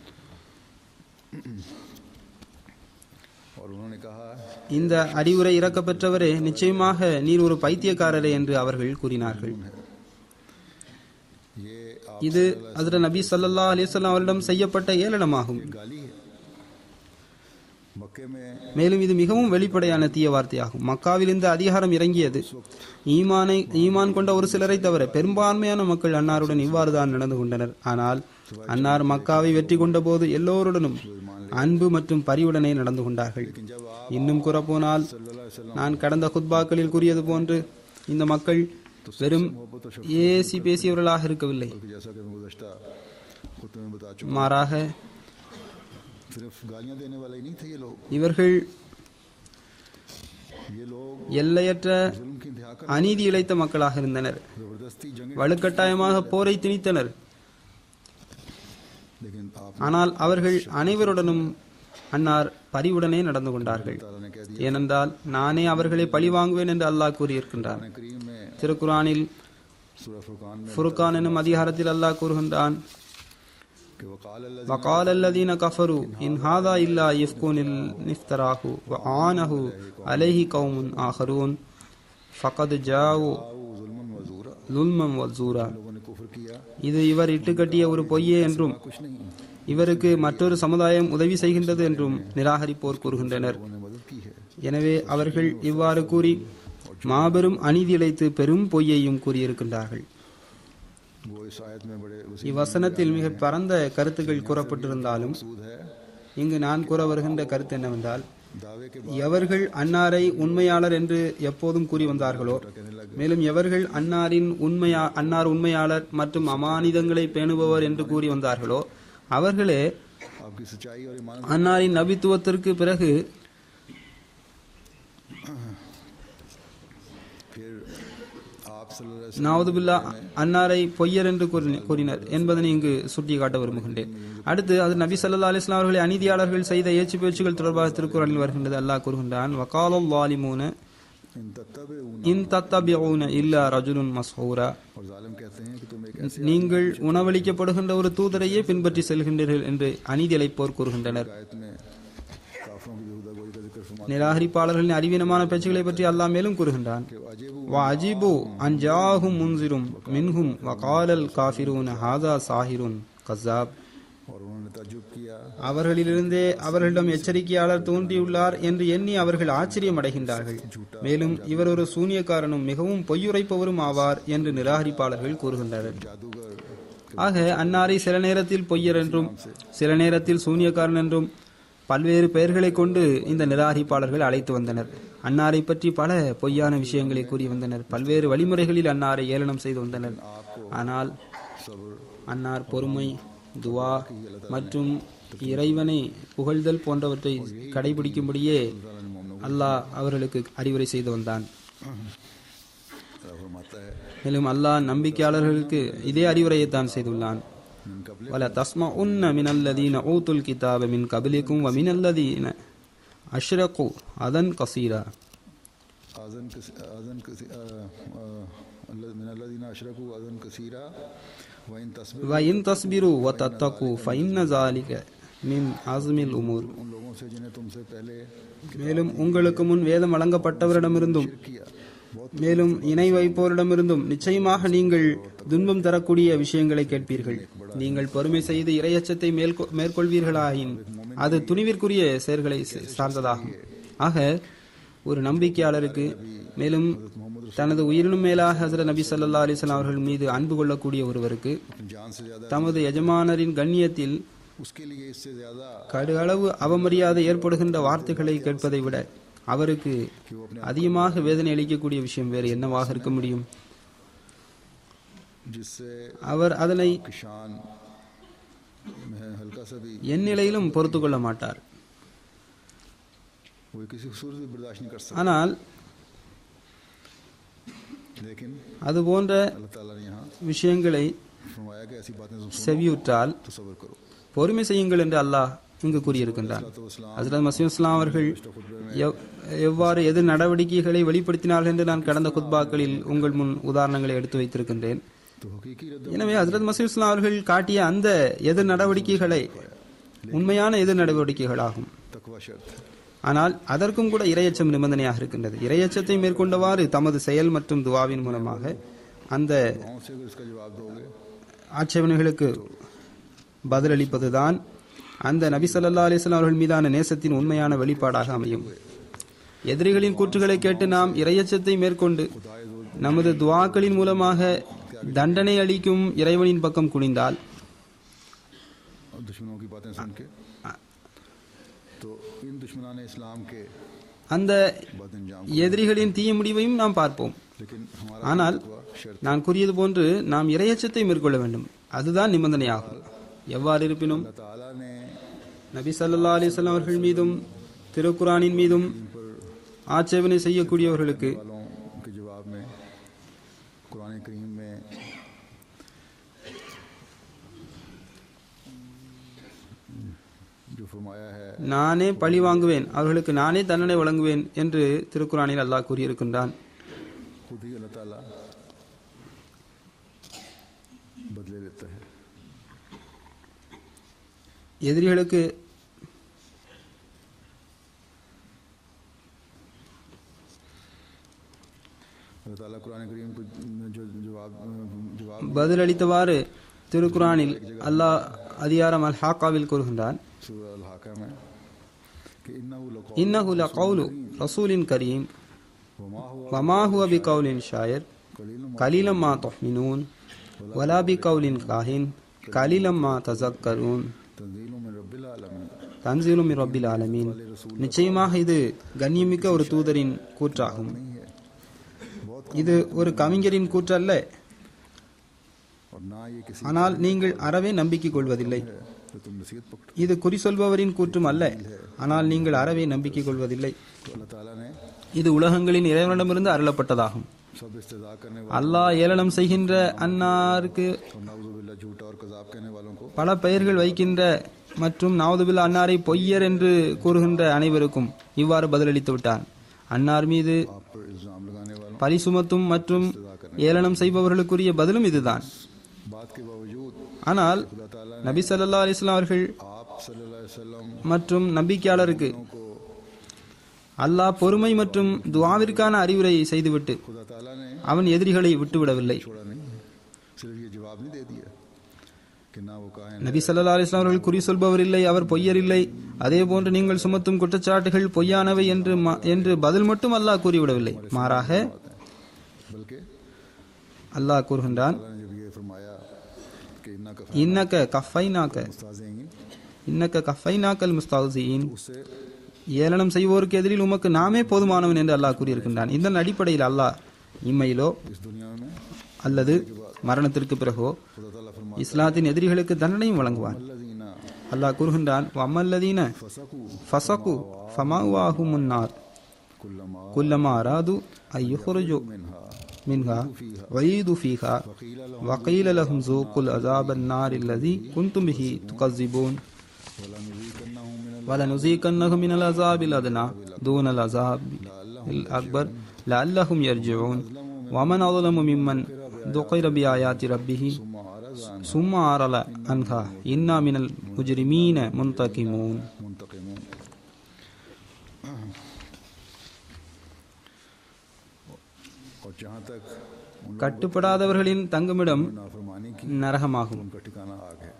और उन्होंने कहा இந்த அறிவுரை இறக்கப்பெற்றவரே, நிச்சயமாக நீர் ஒரு பைத்தியக்காரரே என்று அவர்கள் கூறினார்கள். ये आप இது ஹஜ்ரத் நபி ஸல்லல்லாஹு அலைஹி வஸல்லம் அவரிடம் செய்யப்பட்ட ஏளனமாகும். गाली है। मक्के में மேலும் இது மிகவும் வெளிப்படையான தீய வார்த்தையாகும். மக்காவில் இந்த அதிகாரம் இறங்கியது ஈமான் கொண்ட ஒரு சிலரை தவிர பெரும்பான்மையான மக்கள் அன்னாருடன் இவ்வாறுதான் நடந்து கொண்டனர். ஆனால் அன்னார் மக்காவை வெற்றி கொண்ட போது எல்லோருடனும் அன்பு மற்றும் பரிவுடனே நடந்து கொண்டார்கள். இன்னும் கூறப்போனால் நான் கடந்த குத்பாக்களில் கூறியது போன்று இந்த மக்கள் வெறும் ஏசி பேசியவர்களாக இருக்கவில்லை, जैसा कि मैं गुज़श्ता खुतबे में बता चुका மாறாக सिर्फ गालियां देने वाले ही नहीं थे ये लोग। இவர்கள் ये लोग எல்லையற்ற जुल्म की इंतहा कर அநீதி இழைத்த மக்களாக இருந்தனர். जबरदस्ती जंग, வலுக்கட்டாயமாக போரை திணித்தனர். लेकिन आप ஆனால் அவர்கள் அனைவருடனும் அன்னார் பரிவுடனே நடந்து கொண்டார்கள். ताला ने कह दिया ஏனென்றால் நானே அவர்களை பழி வாங்குவேன் என்று அல்லாஹ் கூறியிருக்கின்றான். करीम में திருக்குர்ஆனில் सूरह फुरकान में ஃபுர்கான் எனும் அதிகாரத்தில் அல்லாஹ் கூறுகின்றான், कि वकाल وقال الذين كفروا إن هذا إلا إفك افتراه وأعانه عليه قوم آخرون فقد جاءوا जुल्मन वजूरा, ظلما وزورا. लोगों ने कुफ्र किया, இது இவர் இட்டுக்கட்டிய ஒரு பொய்யே என்றும் कुछ नहीं, இவருக்கு மற்றொரு சமுதாயம் உதவி செய்கின்றது என்றும் நிராகரிப்போர் கூறுகின்றனர். उन्होंने मदद की है। எனவே அவர்கள் இவ்வாறு கூறி மாபெரும் அநீதி இழைத்து பெரும் பொய்யையும் கூறியிருக்கின்றார்கள். वो इस आयत में बड़े वसीम இவ்வசனத்தில் மிக பரந்த கருத்துக்கள் கூறப்பட்டிருந்தாலும் मकसूद है। இங்கு நான் கூற வருகின்ற கருத்து என்னவென்றால், दावे के எவர்கள் அன்னாரை உண்மையாளர் என்று எப்போதும் கூறி வந்தார்களோ, மேலும் எவர்கள் அன்னார் உண்மையாளர் மற்றும் அமானிதங்களை பேணுபவர் என்று கூறி வந்தார்களோ, அவர்களே आपकी सच्चाई और ईमान அன்னாரின் நபித்துவத்திற்கு பிறகு फिर आप நாவுதுபில்லா அன்னாரை பொய்யர் என்று கூறினர் என்பதனை இங்கு சுட்டிக்காட்ட விரும்புகின்றேன். அடுத்து அது நபி ஸல்லல்லாஹு அலைஹி வஸல்லம் அவர்களை அநீதியாளர்கள் செய்த ஏச்சு பேச்சுகள் தொடர்பாக திருக்குறளில் வருகின்றது. அல்லாஹ் கூறுகின்றான், வகாலல் ஸாலிமூன இன் தத்தபிஊன இல்லா ரஜுலுன் மஸ்ஹூரா. நீங்கள் உணவளிக்கப்படுகின்ற ஒரு தூதரையே பின்பற்றி செல்கின்றீர்கள் என்று அநீதி இழைப்போர் கூறுகின்றனர். நிராகரிப்பாளர்களின் அறிவீனமான பேச்சுகளை பற்றி அல்லாஹ் மேலும் கூறுகின்றான், வஅஜிபு அன் ஜாஅஹும் முன்சிரும் மின்ஹும் வகாலல் காஃபிரூன ஹாதா சாஹிருன் கஸாப். அவர்களிலிருந்தே அவர்களிடம் எச்சரிக்கையாளர் தோன்றியுள்ளார் என்று எண்ணி அவர்கள் ஆச்சரியம் அடைகின்றார்கள். மேலும் இவர் ஒரு சூனியக்காரனும் மிகவும் பொய்யுரைப்பவரும் ஆவார் என்று நிராகரிப்பாளர்கள் கூறுகின்றனர். ஆக அன்னாரை சில நேரத்தில் பொய்யர் என்றும் சில நேரத்தில் சூனியக்காரன் என்றும் பல்வேறு பெயர்களை கொண்டு இந்த நிராகரிப்பாளர்கள் அழைத்து வந்தனர். அன்னாரை பற்றி பல பொய்யான விஷயங்களை கூறி வந்தனர். பல்வேறு வழிமுறைகளில் அன்னாரை ஏளனம் செய்து வந்தனர். ஆனால் அன்னார் பொறுமை, துவா மற்றும் இறைவனை புகழ்தல் போன்றவற்றை கடைபிடிக்கும்படியே அல்லாஹ் அவர்களுக்கு அறிவுரை செய்து வந்தான். மேலும் அல்லாஹ் நம்பிக்கையாளர்களுக்கு இதே அறிவுரையைத்தான் செய்துள்ளான். வல தஸ்மஉன்ன மினல்லதீன ஊதுல் கிதாப மின் கப்லிக்கும் வ மினல்லதீன அஷ்ரகு அதன் கஸீரா. وَإِن تَصْبِرُوا وَتَتَّقُوا فَإِنَّ ذَلِكَ مِنْ عَزْمِ الْأُمُورِ. மேலும் உங்களுக்கு முன் வேதம் வழங்கப்பட்டவரிடமிருந்தும் மேலும் இணை வைப்போரிடமிருந்தும் நிச்சயமாக நீங்கள் துன்பம் தரக்கூடிய விஷயங்களை கேட்பீர்கள். நீங்கள் பொறுமை செய்து இறையச்சத்தை மேற்கொள்வீர்களாயின் அது துணிவிற்குரிய செயல்களை சார்ந்ததாகும். ஆக ஒரு நம்பிக்கையாளருக்கு மேலும் தனது உயிரினும் மேலாக ஹஸரத் நபி ஸல்லல்லாஹு அலைஹி வஸல்லம் அவர்கள் மீது அன்பு கொள்ளக்கூடிய ஒருவருக்கு தமது எஜமானரின் கண்ணியத்தில் கடுகளவு அவமரியாதை ஏற்படுகின்ற வார்த்தைகளை கேட்பதை விட அவருக்கு அதிகமாக வேதனை அளிக்கக்கூடிய விஷயம் வேறு என்னவாக இருக்க முடியும்? அவர் அதனை என் நிலையிலும் பொறுத்து கொள்ள மாட்டார். ஆனால் அது போன்ற விஷயங்களை செவியுற்றால் பொறுமை செய்யுங்கள் என்று அல்லாஹ் இங்கு கூறியிருக்கின்றான். ஹஸரத் மஸீஹ் இஸ்லாம் அவர்கள் எவ்வாறு எதிர் நடவடிக்கைகளை வெளிப்படுத்தினார்கள் என்று நான் கடந்த குத்பாக்களில் உங்கள் முன் உதாரணங்களை எடுத்து வைத்திருக்கின்றேன். எனவே ஹஸரத் மஸீஹ் இஸ்லாம் அவர்கள் காட்டிய அந்த எதிர் நடவடிக்கைகளை உண்மையான எதிர் நடவடிக்கைகளாகும். ஆனால் அதற்கும் கூட இறையச்சம் நிபந்தனையாக இருக்கின்றது. இறையச்சத்தை மேற்கொண்டவாறு தமது செயல் மற்றும் துவாவின் மூலமாக அந்த ஆட்சேபனைகளுக்கு பதிலளிப்பதுதான் அந்த நபி ஸல்லல்லாஹு அலைஹி வஸல்லம் அவர்கள் மீதான நேசத்தின் உண்மையான வெளிப்பாடாக அமையும். எதிரிகளின் கூற்றுகளை கேட்டு நாம் இறையச்சத்தை மேற்கொண்டு நமது துவாக்களின் மூலமாக தண்டனை அளிக்கும் இறைவனின் பக்கம் குனிந்தால் அந்த எதிரிகளின் தீய முடிவையும் நாம் பார்ப்போம். ஆனால் நான் கூறியது போன்று நாம் இறையச்சத்தை மேற்கொள்ள வேண்டும். அதுதான் நிபந்தனையாகும். எவ்வாறு இருப்பினும் நபி ஸல்லல்லாஹு அலைஹி வஸல்லம் அவர்கள் மீதும் திருக்குரானின் மீதும் ஆட்சேபனை செய்யக்கூடியவர்களுக்கு நானே பழி வாங்குவேன், அவர்களுக்கு நானே தண்டனை வழங்குவேன் என்று திருக்குரானில் அல்லாஹ் கூறியிருக்கின்றான். எதிரிகளுக்கு பதிலளித்தவாறு திருக்குரானில் அல்லாஹ் அதிகாரம் அல் ஹாக்காவில் கூறுகின்றான், இன்னஹு லகௌலு ரசூலின் கரீம் வமா ஹுவ பிகௌலின் ஷாயிர் கலீலம் மா துஹ்மினூன் வலா பிகௌலின் காஹின் கலீலம் மா தஸக்கரூன் தன்ஸீலும் மின் ரப்பில் ஆலமீன். நிச்சயமாக இது கண்ணியமிக்க ஒரு தூதரின் கூற்றாகும். இது ஒரு கவிஞரின் கூற்றல்ல. ஆனால் நீங்கள் அறவே நம்பிக்கை கொள்வதில்லை. இது குறி சொல்பவரின் கூற்றும் அல்ல. ஆனால் நீங்கள் அறவே நம்பிக்கை கொள்வதில்லை. இது உலகங்களின் இறைவனிடமிருந்து அருளப்பட்டதாகும். सब इस्तेदा करने அல்லாஹ் ஏளனம் செய்கின்ற அன்னாருக்கு और नाउजुबिल्लाह झूठा और कज़ाब कहने वालों को பல பெயர்கள் வைக்கின்ற மற்றும் நாவுதுபில்லா அன்னாரை பொய்யர் என்று கூறுகின்ற அனைவருக்கும் இவ்வாறு பதிலளித்து விட்டான். அன்னார் மீது आप पर इल्जाम लगाने वालों பழி சுமத்தும் மற்றும் ஏளனம் செய்பவர்களுக்குரிய பதிலும் இதுதான். बात के बावजूद ஆனால் खुदा ताला நபி ஸல்லல்லாஹு அலைஹி வஸல்லம் அவர்கள் आप सल्लल्लाहु अलैहि वसल्लम மற்றும் நம்பிக்கையாளருக்கு को அல்லாஹ் பொறுமை மற்றும் துஆவிற்கான அறிவுரை செய்துவிட்டு खुदा ताला ने அவன் எதிரிகளை விட்டுவிடவில்லை. छोड़ा नहीं, सिर्फ ये जवाब नहीं दे दिया कि ना वो कायन நபி ஸல்லல்லாஹு அலைஹி வஸல்லம் அவர்கள் குறி சொல்பவர் இல்லை, அவர் பொய்யர் இல்லை, அதே போன்று நீங்கள் சுமத்தும் குற்றச்சாட்டுகள் பொய்யானவை என்று பதில் மட்டும் அல்லாஹ் கூறிவிடவில்லை. மாறாக बल्कि அல்லாஹ் கூறுகின்றான், अल्लाह ने जब ये फरमाया कि இன்னக கஃபைனாக இன்னக கஃபைனாக்கல் முஸ்தஹ்ஸியின், उससे ஏளனம் செய்வோருக்கு எதிரில் உமக்கு நாமே போதுமானவன் என்று அல்லாஹ் கூறியிருக்கின்றான். இதன் அடிப்படையில் அல்லாஹ் இம்மையிலோ इस दुनिया में அல்லது மரணத்திற்கு பிறகோ खुदा ताला फरमा இஸ்லாத்தின் எதிரிகளுக்கு தண்டனையும் வழங்குவான். अल्लज़ीना அல்லாஹ் கூறுகின்றான், வம்மல்லதீன फसकू ஃபஸகு ஃபமாவாஹுமுன் நார் कुल्लमा குல்லமா அராது ஐயுஹ்ருஜு मिनहा மின்ஹா வயீது ஃபீஹா வகீல லஹும் ஸூகுல் அஸாபன் நார் அல்லதி குன்தும் பிஹி துகஸிபூன் வலனுஸீகன்னஹும் மினல் அஸாபில் அத்னா தூனல் அஸாபில் அக்பர் லஅல்லஹும் யர்ஜிஊன் வமன் அظلم மிம்மன் ذكر بآيات ربه ثم أعرض عنها إنا من المجرمين منتقمون. मुंतकिमून। और जहाँ तक கட்டுப்படாதவர்களின் தங்குமிடம் नाफरमानी की நரகமாகும். उनका ठिकाना आग है।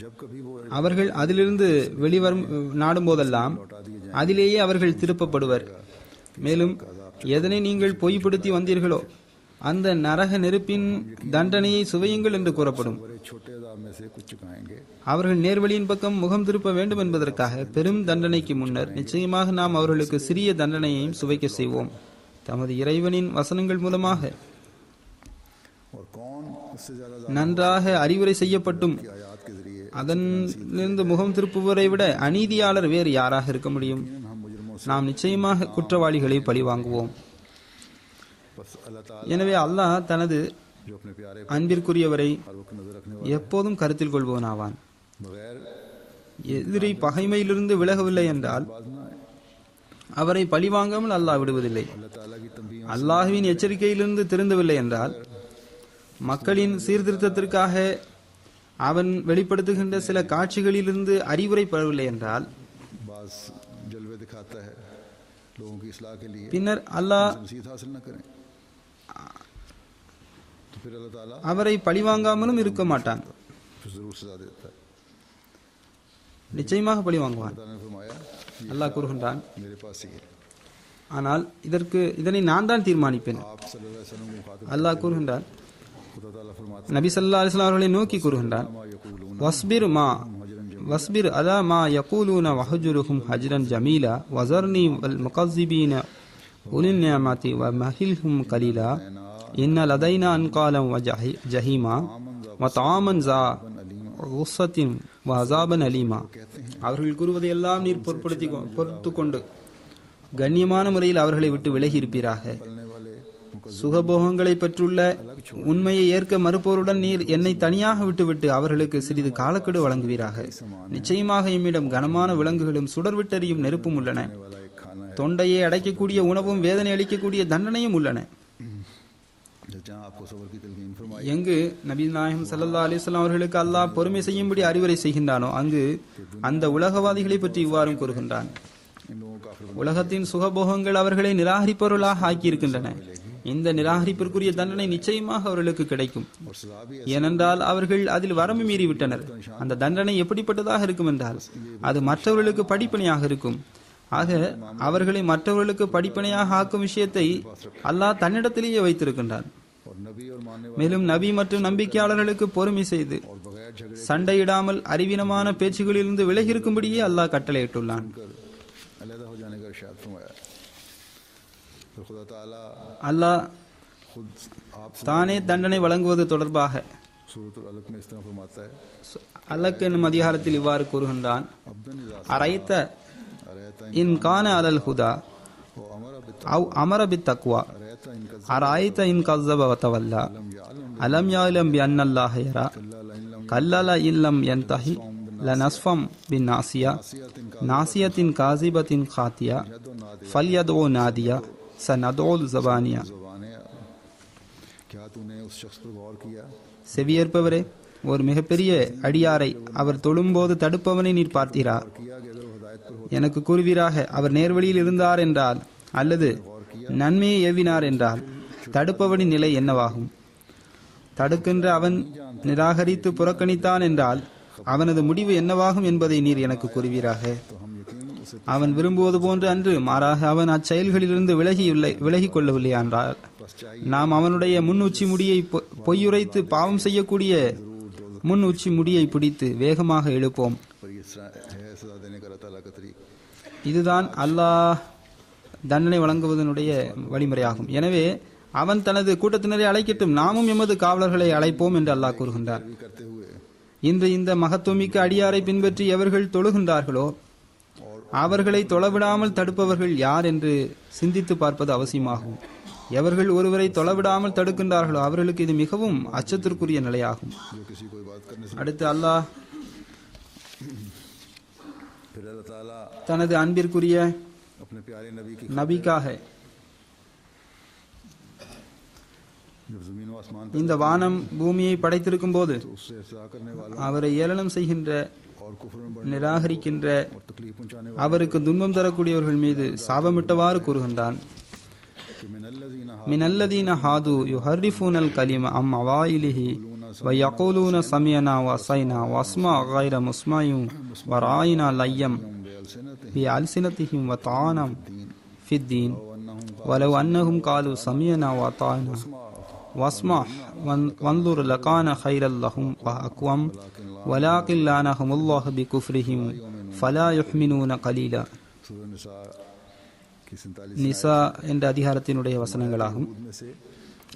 जब कभी वो அவர்கள் அதிலிருந்து வெளிவரும் நாடும் போதெல்லாம் அதிலேயே அவர்கள் திருப்பப்படுவர். மேலும் எதனை நீங்கள் பொய்ப்படுத்தி வந்தீர்களோ அந்த நரக நெருப்பின் தண்டனையை சுவையுங்கள் என்று கூறப்படும். बड़े छोटे अज़ाब में से कुछ चुकाएंगे। அவர்கள் நேர்வழியின் பக்கம் முகம் திருப்ப வேண்டும் என்பதற்காக பெரும் தண்டனைக்கு முன்னர் நிச்சயமாக நாம் அவர்களுக்கு சிறிய தண்டனையையும் சுவைக்க செய்வோம். தமது இறைவனின் வசனங்கள் மூலமாக और कौन उससे ज्यादा நன்றாக அறிவுரை செய்யப்பட்டும் आयात के जरिए அதனிலிருந்து முகம் திருப்புவரை விட அநீதியாளர் வேறு யாராக இருக்க முடியும்? हम मुजरिमों से நாம் நிச்சயமாக குற்றவாளிகளை பழிவாங்குவோம். बस अल्लाह ताला எனவே अल्लाह தனது जो अपने प्यारे அன்பிற்குரியவரை हर वक्त नजर रखने எப்போதும் கருத்தில் கொள்பவனாவான். बगैर எதிரி பகைமையிலிருந்து விலகவில்லை என்றால் बाज ना आए। அவரை பழிவாங்காமல் அல்லாஹ் விடுவதில்லை. अल्लाह ताला की तंबीह அல்லாஹ்வின் எச்சரிக்கையிலிருந்து திருந்தவில்லை என்றால், மக்களின் சீர்திருத்தத்திற்காக அவன் வெளிப்படுத்துகின்ற சில காட்சிகளிலிருந்து அறிவுரை பெறவில்லை என்றால், बाज जलवे दिखाता है लोगों की इस्लाह के लिए, பின்னர் அல்லாஹ் नसीहत हासिल न करें तो फिर अल्लाह ताला அவரை பழிவாங்காமலும் இருக்க மாட்டான், फिर जरूर सजा देता है। நிச்சயமாக பழிவாங்குவான். खुदा ने फरमाया அல்லாஹ் கூறுகின்றான், मेरे पास ही है, ஆனால் இதனை நான் தான் தீர்மானிப்பேன். आप सल्लल्लाहु अलैहि वसल्लम को मुखातिब அல்லாஹ் கூறுகின்றான், खुदा ताला फरमाता நபி ஸல்லல்லாஹு அலைஹி வஸல்லம் அவர்களை நோக்கி கூறுகின்றான், है मा यक़ूलून வஸ்பிர் அலா மா யகூலூன வஹஜுருஹும் ஹஜ்ரன் ஜமீலா வஸர்னி வல் முகஸிபீன உலின் நிஅமதி வமஹில்ஹும் கலீலா இன்ன லதைனா அன்காலம் வ ஜஹீமா வ தஆமன் ஸா உஸ்ஸத்தின் வ அஸாபன் அலீமா. அவர்கள் கூறுவதை எல்லாம் நீர் பொறுத்து கொண்டு கண்ணியமான முறையில் அவர்களை விட்டு விலகி இருப்பீராக. சுகபோகங்களை பெற்றுள்ள உண்மையை ஏற்க மறுப்போருடன் நீர் என்னை தனியாக விட்டுவிட்டு அவர்களுக்கு சிறிது காலக்கெடு வழங்குவீராக. நிச்சயமாக எம்மிடம் கனமான விலங்குகளும் சுடர்விட்டறியும் நெருப்பும் உள்ளன. தொண்டையை அடைக்கக்கூடிய உணவும் வேதனை அளிக்கக்கூடிய தண்டனையும் உள்ளன. जहाँ आपको सबर की तलकीन फरमाई எங்கு நபி நாயகம் ஸல்லல்லாஹு அலைஹி வஸல்லம் அவர்களுக்கு அல்லாஹ் பொறுமை செய்யும்படி அறிவுரை செய்கின்றானோ அங்கு அந்த உலகவாதிகளை பற்றி இவ்வாறும் கூறுகின்றான், इन लोगों का आखिर உலகத்தின் சுகபோகங்கள் அவர்களை நிராகரிப்பவர்களாக ஆக்கியிருக்கின்றன. இந்த நிராகரிப்பிற்குரிய தண்டனை நிச்சயமாக அவர்களுக்கு கிடைக்கும். और सजा भी ஏனென்றால் அவர்கள் அதில் வரம்பு மீறிவிட்டனர். அந்த தண்டனை எப்படிப்பட்டதாக இருக்கும் என்றால் அது மற்றவர்களுக்கு படிப்பனையாக இருக்கும். ஆக அவர்களை மற்றவர்களுக்கு படிப்பனையாக ஆக்கும் விஷயத்தை அல்லாஹ் தன்னிடத்திலேயே வைத்திருக்கின்றான். और नबी और मानने மேலும் நபி மற்றும் நம்பிக்கையாளர்களுக்கு பொறுமை செய்து और बगैर झगड़े சண்டையிடாமல் அறிவீனமான பேச்சுகளிலிருந்து விலகி இருக்கும்படியே அல்லாஹ் கட்டளையிட்டுள்ளான். कर अलहदा हो जाने का इरशाद फरमाया। तो खुदा ताला அல்லாஹ் खुद आप தானே தண்டனை வழங்குவது தொடர்பாக सूरतुल अलक में इस तरह फरमाता है, அல்லக் என்னும் அதிகாரத்தில் இவ்வாறு கூறுகின்றான், अब्दन इज़ा அரைத்த अरैता இன் கான அலல் ஹுதா वो अमर बित அவ் அமர பித் தக்வா अरैता அராய்த இன் கஸ்ஸப வதவல்லா அலம் யாலம் பி அன்னல்லாஹ யரா கல்லல இல்லம் யன்தஹி லனஸ்ஃபம் பின் நாசியா நாசியத்தின் காசிபத்தின் காத்தியா ஃபல்யதோ நாதியா சனதோல் ஜபானியா. क्या तूने उस शख्स पर गौर किया செவியேற்பவரே, ஒரு மிகப்பெரிய அடியாரை அவர் தொழும்போது தடுப்பவனை நீர் பார்த்தீரா? எனக்கு கூறுவீராக, அவர் நேர்வழியில் இருந்தார் என்றால் அல்லது நன்மையை ஏவினார் என்றால் தடுப்பவனின் நிலை என்னவாகும்? தடுக்கின்ற அவன் நிராகரித்து புறக்கணித்தான் என்றால் அவனது முடிவு என்னவாகும் என்பதை நீர் எனக்கு கூறுவீராக. அவன் விரும்புவது போன்று அன்று, மாறாக அவன் அச்செயல்களிலிருந்து விலகிக் கொள்ளவில்லை என்றால் நாம் அவனுடைய முன் உச்சி முடியை பொய்யுரைத்து பாவம் செய்யக்கூடிய முன் உச்சி முடியை பிடித்து வேகமாக எழுப்போம். இதுதான் அல்லாஹ் தண்டனை வழங்குவதனுடைய வழிமுறையாகும். எனவே அவன் தனது கூட்டத்தினரை அழைக்கட்டும், நாமும் எமது காவலர்களை அழைப்போம் என்று அல்லாஹ் கூறுகின்றார். இன்று இந்த மகத்துவமிக்க அடியாரை பின்பற்றி எவர்கள் தொழுகின்றார்களோ அவர்களை தொலைவிடாமல் தடுப்பவர்கள் யார் என்று சிந்தித்து பார்ப்பது அவசியமாகும். எவர்கள் ஒருவரை தொலைவிடாமல் தடுக்கின்றார்களோ அவர்களுக்கு இது மிகவும் அச்சத்திற்குரிய நிலையாகும். அடுத்து அல்லாஹ் தனது அன்பிற்குரிய நபிக்காக இந்த வானம் பூமியை படைத்திருக்கும் போது அவரை ஏளனம் செய்கின்ற நிராகரிக்கின்ற அவருக்கு துன்பம் தரக்கூடியவர்கள் மீது சாபமிட்டவாறு கூறுகின்றான். மினல்லதீன ஹாது யுஹர்ரிஃபூனல் கலிம அம் அவாயிலிஹி வயகூலூன சமியனா வஸைனா வஸ்மா கைர முஸ்மயும் வராயினா லையம் பி அல்சினதிஹிம் வதானம் ஃபித்தீன் வலவ் அன்னஹும் காலு சமியனா வதானா வஸ்மா வன்துர் லகான கைரல் லஹும் வஅக்வம் வலாகின் லானஹுமுல்லாஹு பிகுஃப்ரிஹிம் ஃபலா யுஹ்மினூன கலீலா. நிசா என்ற அதிகாரத்தினுடைய வசனங்களாகும்.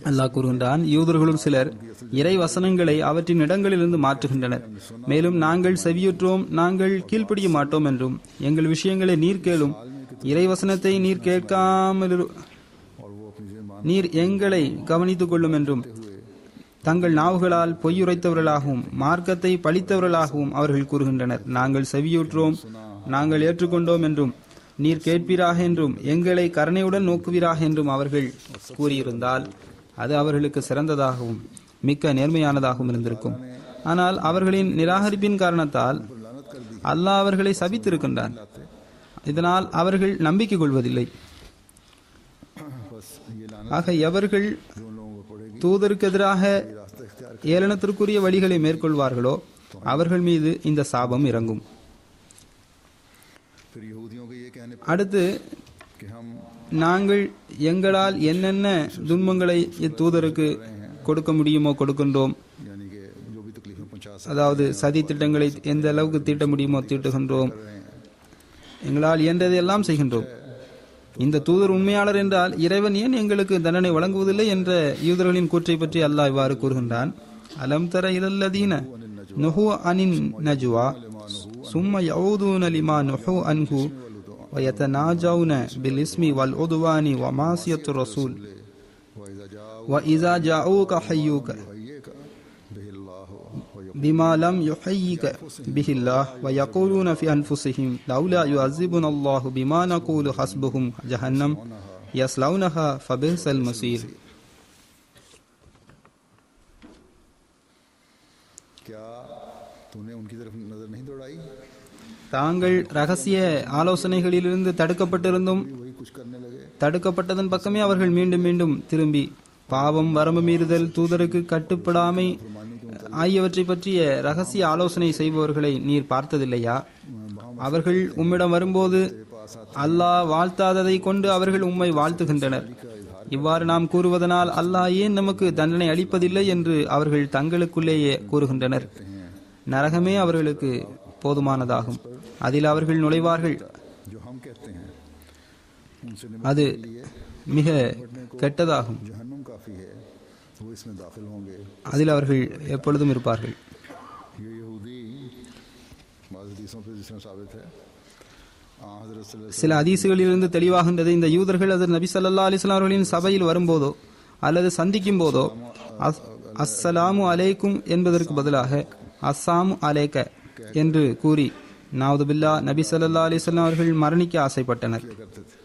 அல்லாஹ் கூறுகின்றான், யூதர்களும் சிலர் இறை வசனங்களை அவற்றின் இடங்களிலிருந்து மாற்றுகின்றனர். மேலும் நாங்கள் செவியுற்றோம், நாங்கள் கீழ்ப்படிய மாட்டோம் என்றும், எங்கள் விஷயங்களை நீர் கேளும், இறை வசனத்தை நீர் கேட்காமல் நீர் எங்களை கவனித்துக் கொள்ளும் என்றும் தங்கள் நாவுகளால் பொய்யுரைத்தவர்களாகவும் மார்க்கத்தை பழித்தவர்களாகவும் அவர்கள் கூறுகின்றனர். நாங்கள் செவியுற்றோம், நாங்கள் ஏற்றுக்கொண்டோம் என்றும், நீர் கேட்பீராக என்றும், எங்களை கருணையுடன் நோக்குவீராக என்றும் அவர்கள் கூறியிருந்தால் அது அவர்களுக்கு சிறந்ததாகவும் மிக்க நேர்மையானதாகவும் இருந்திருக்கும். ஆனால் அவர்களின் நிராகரிப்பின் காரணத்தால் அல்லாஹ் அவர்களை சபித்திருக்கின்றான். இதனால் அவர்கள் நம்பிக்கை கொள்வதில்லை. ஆக எவர்கள் தூதருக்கு எதிராக ஏளனத்திற்குரிய வழிகளை மேற்கொள்வார்களோ அவர்கள் மீது இந்த சாபம் இறங்கும். அடுத்து நாங்கள் எங்களால் என்னென்ன துன்பங்களை இத்தூதருக்கு கொடுக்க முடியுமோ கொடுக்கின்றோம். அதாவது சதி திட்டங்களை எந்த அளவுக்கு தீட்ட முடியுமோ தீட்டுகின்றோம். எங்களால் இயன்றதையெல்லாம் செய்கின்றோம். இந்த தூதர் உண்மையாளர் என்றால் இறைவன் ஏன் எங்களுக்கு தண்டனை வழங்குவதில்லை என்ற யூதர்களின் கூற்றை பற்றி அல்லாஹ் இவ்வாறு கூறுகின்றான். அலம் தர இலல்லதீன நுஹு அனின் நஜ்வா சும்ம யஊதுன லிமா நுஹு அன்ஹு வயதனாஜவுன பில் இஸ்மி வல் உத்வானி வ மாசியத்து ரசூல் வ இஸா ஜாஊக ஹய்யூக பிமா லம் யுஹய்யிக பிஹில்லாஹ் வ யகூலுன ஃபி அன்ஃபுஸிஹிம் லௌலா யுஅஸிபுன அல்லாஹு பிமா நகூலு ஹஸ்புஹும் ஜஹன்னம் யஸ்லௌனஹா ஃபபிஸல் மஸீர். தாங்கள் ரகசிய ஆலோசனைகளிலிருந்து தடுக்கப்பட்டிருந்தும் தடுக்கப்பட்டதன் பக்கமே அவர்கள் மீண்டும் மீண்டும் திரும்பி பாவம், வரம்பு மீறுதல், தூதருக்கு கட்டுப்படாமை ஆகியவற்றை பற்றிய ரகசிய ஆலோசனை செய்பவர்களை நீர் பார்த்ததில்லையா? அவர்கள் உம்மிடம் வரும்போது அல்லாஹ் வாழ்த்தாததை கொண்டு அவர்கள் உம்மை வாழ்த்துகின்றனர். இவ்வாறு நாம் கூறுவதனால் அல்லாஹ் ஏன் நமக்கு தண்டனை அளிப்பதில்லை என்று அவர்கள் தங்களுக்குள்ளேயே கூறுகின்றனர். நரகமே அவர்களுக்கு போதுமானதாகும், அதில் அவர்கள் நுழைவார்கள். அது மிக கெட்டதாகும், அதில் அவர்கள் எப்பொழுதும் இருப்பார்கள். हज़रत सल्लल्लाहु சில ஹதீசுகளிலிருந்து தெளிவாகின்றது, இந்த யூதர்கள் ஹஜ்ரத் நபி ஸல்லல்லாஹு அலைஹி வஸல்லம் அவர்களின் சபையில் வரும்போதோ அல்லது சந்திக்கும் போதோ அஸ்ஸலாமு அலைக்கும் என்பதற்கு பதிலாக அஸ்ஸாமு அலைக்க என்று கூறி நாவுது பில்லா நபி ஸல்லல்லாஹு அலைஹி வஸல்லம் அவர்கள் மரணிக்க ஆசைப்பட்டனர். करते थे।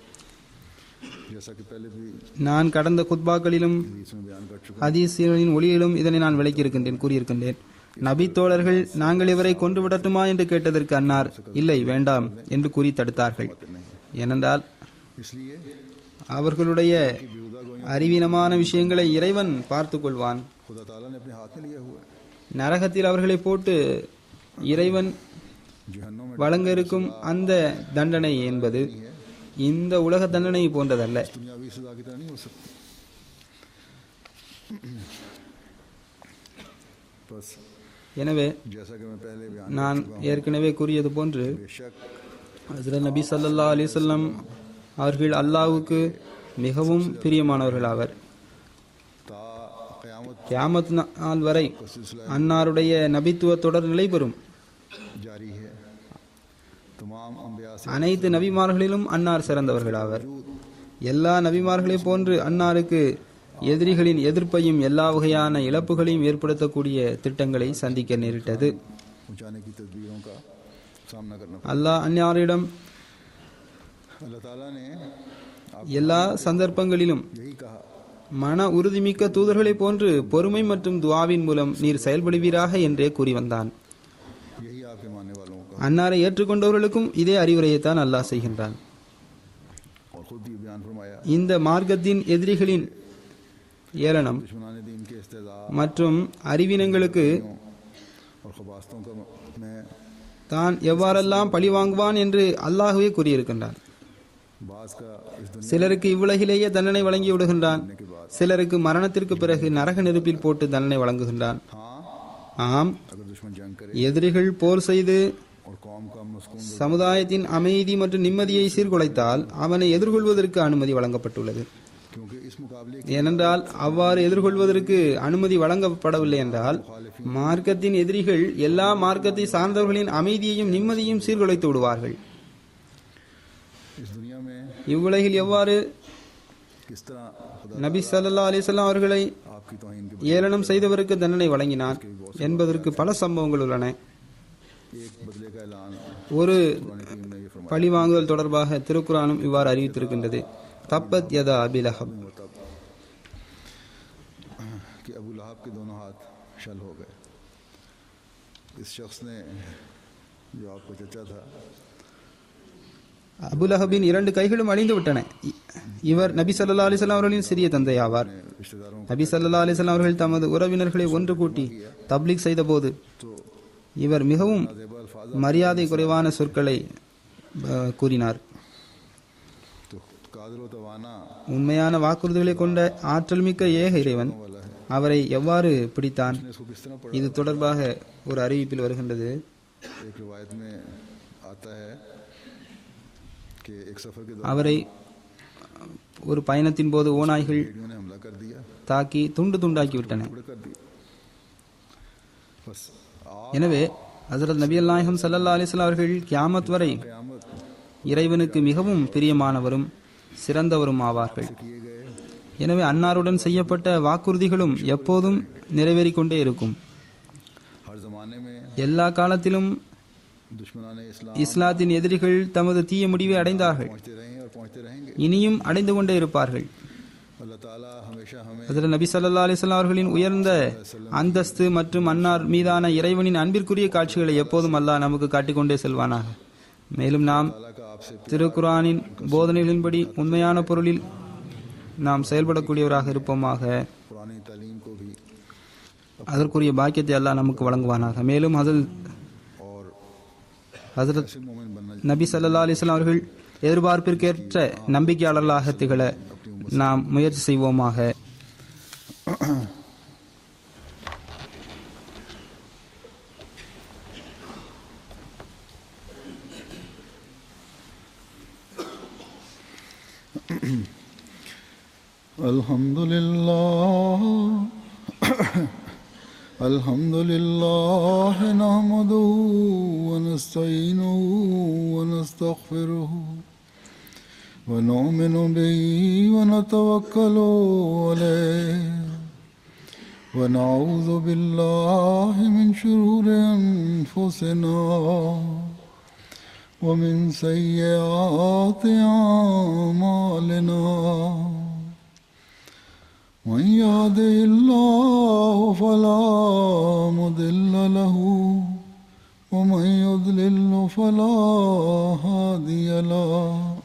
जैसा कि पहले भी நான் கடந்த குத்பாக்களிலும் इसमें बयान कर चुका ஹதீஸ்களின் ஒளியிலும் இதனை நான் விளக்கியிருக்கின்றேன், கூறியிருக்கின்றேன். நபி தோழர்கள் நாங்கள் இவரை கொன்று விடட்டுமா என்று கேட்டதற்கு அன்னார் இல்லை வேண்டாம் என்று கூறி தடுத்தார்கள். ஏனென்றால் इसलिए அவர்களுடைய அறிவீனமான விஷயங்களை இறைவன் பார்த்துக் கொள்வான். खुदा ताला ने अपने हाथ में लिया हुआ है। நரகத்தில் அவர்களை போட்டு இறைவன் जहन्नुम में வழங்க இருக்கும் அந்த தண்டனை என்பது இந்த உலக தண்டனை போன்றதல்ல. दुनियावी सजा की तरह नहीं हो सकती। बस எனவே जैसा कि मैं पहले बयान நான் ஏற்கனவே கூறியது போன்று बेशक ஹஜ்ரத் நபி ஸல்லல்லாஹு அலைஹி வஸல்லம் அவர்கள் அல்லாஹ்வுக்கு மிகவும் பிரியமானவர்கள் ஆவர். ता क़यामत கியாமத் நாள் வரை का सिलसिला அன்னாருடைய நபித்துவ தொடர் நிலை பெறும். जारी है। तमाम अंबिया से அனைத்து நபிமார்களிலும் அன்னார் சிறந்தவர்கள் ஆவர். எல்லா நபிமார்களைப் போன்று அன்னாருக்கு எதிரிகளின் எதிர்ப்பையும் எல்லா வகையான இழப்புகளையும் ஏற்படுத்தக்கூடிய திட்டங்களை சந்திக்க நேரிட்டது. पहुंचाने की तदबीरों का सामना करना पड़ा। அல்லாஹ் அன்னாரிடம் अल्लाह ताला ने எல்லா சந்தர்ப்பங்களிலும் यही कहा மன உறுதிமிக்க தூதர்களைப் போன்று பொறுமை மற்றும் துஆவின் மூலம் நீர் செயல்படுவீராக என்றே கூறி வந்தான். यही आपके मानने वालों का அன்னாரை ஏற்றுக்கொண்டவர்களுக்கும் இதே அறிவுரையைத்தான் அல்லாஹ் செய்கின்றான். और खुद ये बयान फरमाया இந்த மார்க்கத்தின் எதிரிகளின் ஏளனம் दुश्मनाने दीन के इस्तेज़ा மற்றும் அறிவினங்களுக்கு और खबास्तों का मैं தான் எவ்வாறெல்லாம் பழி வாங்குவான் என்று அல்லாஹ்வே கூறியிருக்கின்றான். बाज का इस दुनिया சிலருக்கு இவ்வுலகிலேயே தண்டனை வழங்கி விடுகின்றான், சிலருக்கு மரணத்திற்கு பிறகு நரக நெருப்பில் போட்டு தண்டனை வழங்குகின்றான். हाँ ஆம், अगर दुश्मन जंग करे எதிரிகள் போர் செய்து और कौम का मस्कून சமுதாயத்தின் அமைதி மற்றும் நிம்மதியை சீர்குலைத்தால் அவனை எதிர்கொள்வதற்கு அனுமதி வழங்கப்பட்டுள்ளது. क्योंकि इस मुकाबले ஏனென்றால் அவ்வாறு எதிர்கொள்வதற்கு அனுமதி வழங்கப்படவில்லை என்றால் மார்க்கத்தின் எதிரிகள் எல்லா மார்க்கத்தை சார்ந்தவர்களின் அமைதியையும் நிம்மதியையும் சீர்குலைத்து விடுவார்கள். इस दुनिया में இவ்வுலகில் எவ்வாறு किस तरह खुदा நபி ஸல்லல்லாஹு அலைஹி வஸல்லம் அவர்களை आपकी तौहीन के ஏளனம் செய்தவருக்கு தண்டனை வழங்கினான் என்பதற்கு பல சம்பவங்கள் உள்ளன. एक बदले का ऐलान ஒரு कुरान करीम ने ये फरमाया பழி வாங்குதல் தொடர்பாக திருக்குரானும் இவ்வாறு அறிவித்திருக்கின்றது, தப்பத் யதா அபி லஹப். तब कि अबू लहब के दोनों हाथ शल हो गए। इस शख्स ने जो आपका चचा था அபுலஹபின் 2 கைகளும் அழிந்து விட்டன. இவர் நபி ஸல்லல்லாஹு அலைஹி வஸல்லம் அவர்களின் சிறிய தந்தை ஆவார். रिश्तेदारों நபி ஸல்லல்லாஹு அலைஹி வஸல்லம் அவர்கள் தமது உறவினர்களை ஒன்று கூட்டி தப்லீக் செய்த போது இவர் மிகவும் ज़ेबा अल्फाज மரியாதை குறைவான சொற்களை கூறினார். तो कादर व तवाना உண்மையான வாக்குறுதிகளை கொண்ட ஆற்றல் மிக்க ஏக இறைவன் वाला है। அவரை எவ்வாறு பிடித்தான் इसने इसको किस तरह पढ़ा? இது தொடர்பாக ஒரு அறிவிப்பில் வருகின்றது. एक रिवायत में आता है कि एक सफर के दौरान அவரை ஒரு பயணத்தின் போது ஓநாய்கள் भेड़ियों ने हमला कर दिया, தாக்கி துண்டு துண்டாக்கி விட்டன. टुकड़े कर दिए। बस எனவே ஹஜ்ரத் நபிகள் நாயகம் ஸல்லல்லாஹு அலைஹி வஸல்லம் அவர்கள் கியாமத் வரை क़यामत இறைவனுக்கு மிகவும் பிரியமானவரும் சிறந்தவரும் ஆவார்கள். किए गए எனவே அன்னாருடன் செய்யப்பட்ட வாக்குறுதிகளும் எப்போதும் நிறைவேறிக்கொண்டே இருக்கும். हर जमाने में எல்லா காலத்திலும் दुश्मनाने इस्लाम இஸ்லாத்தின் எதிரிகள் தமது தீய முடிவை அடைந்தார்கள், पहुंचते रहे और पहुंचते रहेंगे। இனியும் அடைந்து கொண்டே இருப்பார்கள். अल्लाह ताला हमेशा हमें ஹஜ்ரத் நபி ஸல்லல்லாஹு அலைஹி வஸல்லம் அவர்களின் உயர்ந்த அந்தஸ்து மற்றும் அன்னார் மீதான இறைவனின் அன்பிற்குரிய காட்சிகளை எப்போதும் அல்லாஹ் நமக்கு காட்டிக்கொண்டே செல்வானாக. மேலும் நாம் ताला का आपसे திருக்குர்ஆனின் போதனைகளின்படி உண்மையான பொருளில் நாம் செயல்படக்கூடியவராக இருப்போமாக. पुरानी तालीम को भी அதற்குரிய பாக்கியத்தை அல்லாஹ் நமக்கு வழங்குவானாக. மேலும் और ஹஜ்ரத் ऐसे मोमिन बनना நபி ஸல்லல்லாஹு அலைஹி வஸல்லம் அவர்கள் எதிர்பார்ப்பிற்கேற்ற நம்பிக்கையாளர்களாக திகழ நாம் முயற்சி செய்வோமாக. الحمد لله نحمده ونستعينه ونستغفره ونؤمن به ونتوكل عليه ونعوذ بالله من شرور أنفسنا ومن سيئات أعمالنا من يهده الله فلا مضل له ومن يضلل فلا هادي له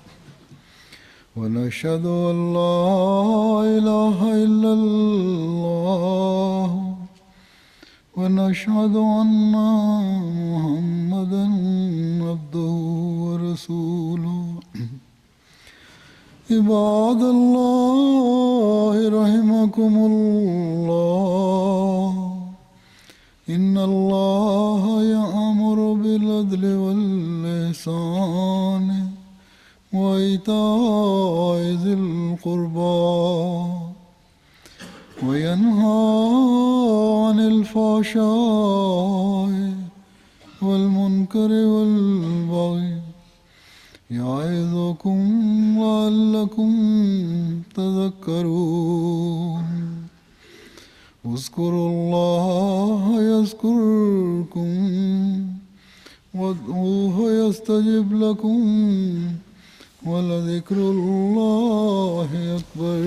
ونشهد أن لا إله إلا الله ونشهد أن محمدا عبده ورسوله عباد الله رحمكم الله إن الله يأمر بالعدل والإحسان وإيتاء ذي القربى وينهى عن الفحشاء والمنكر والبغي يعظكم لعلكم تذكرون اذكروا الله يذكركم وادعوه يستجب لكم ولذكر الله أكبر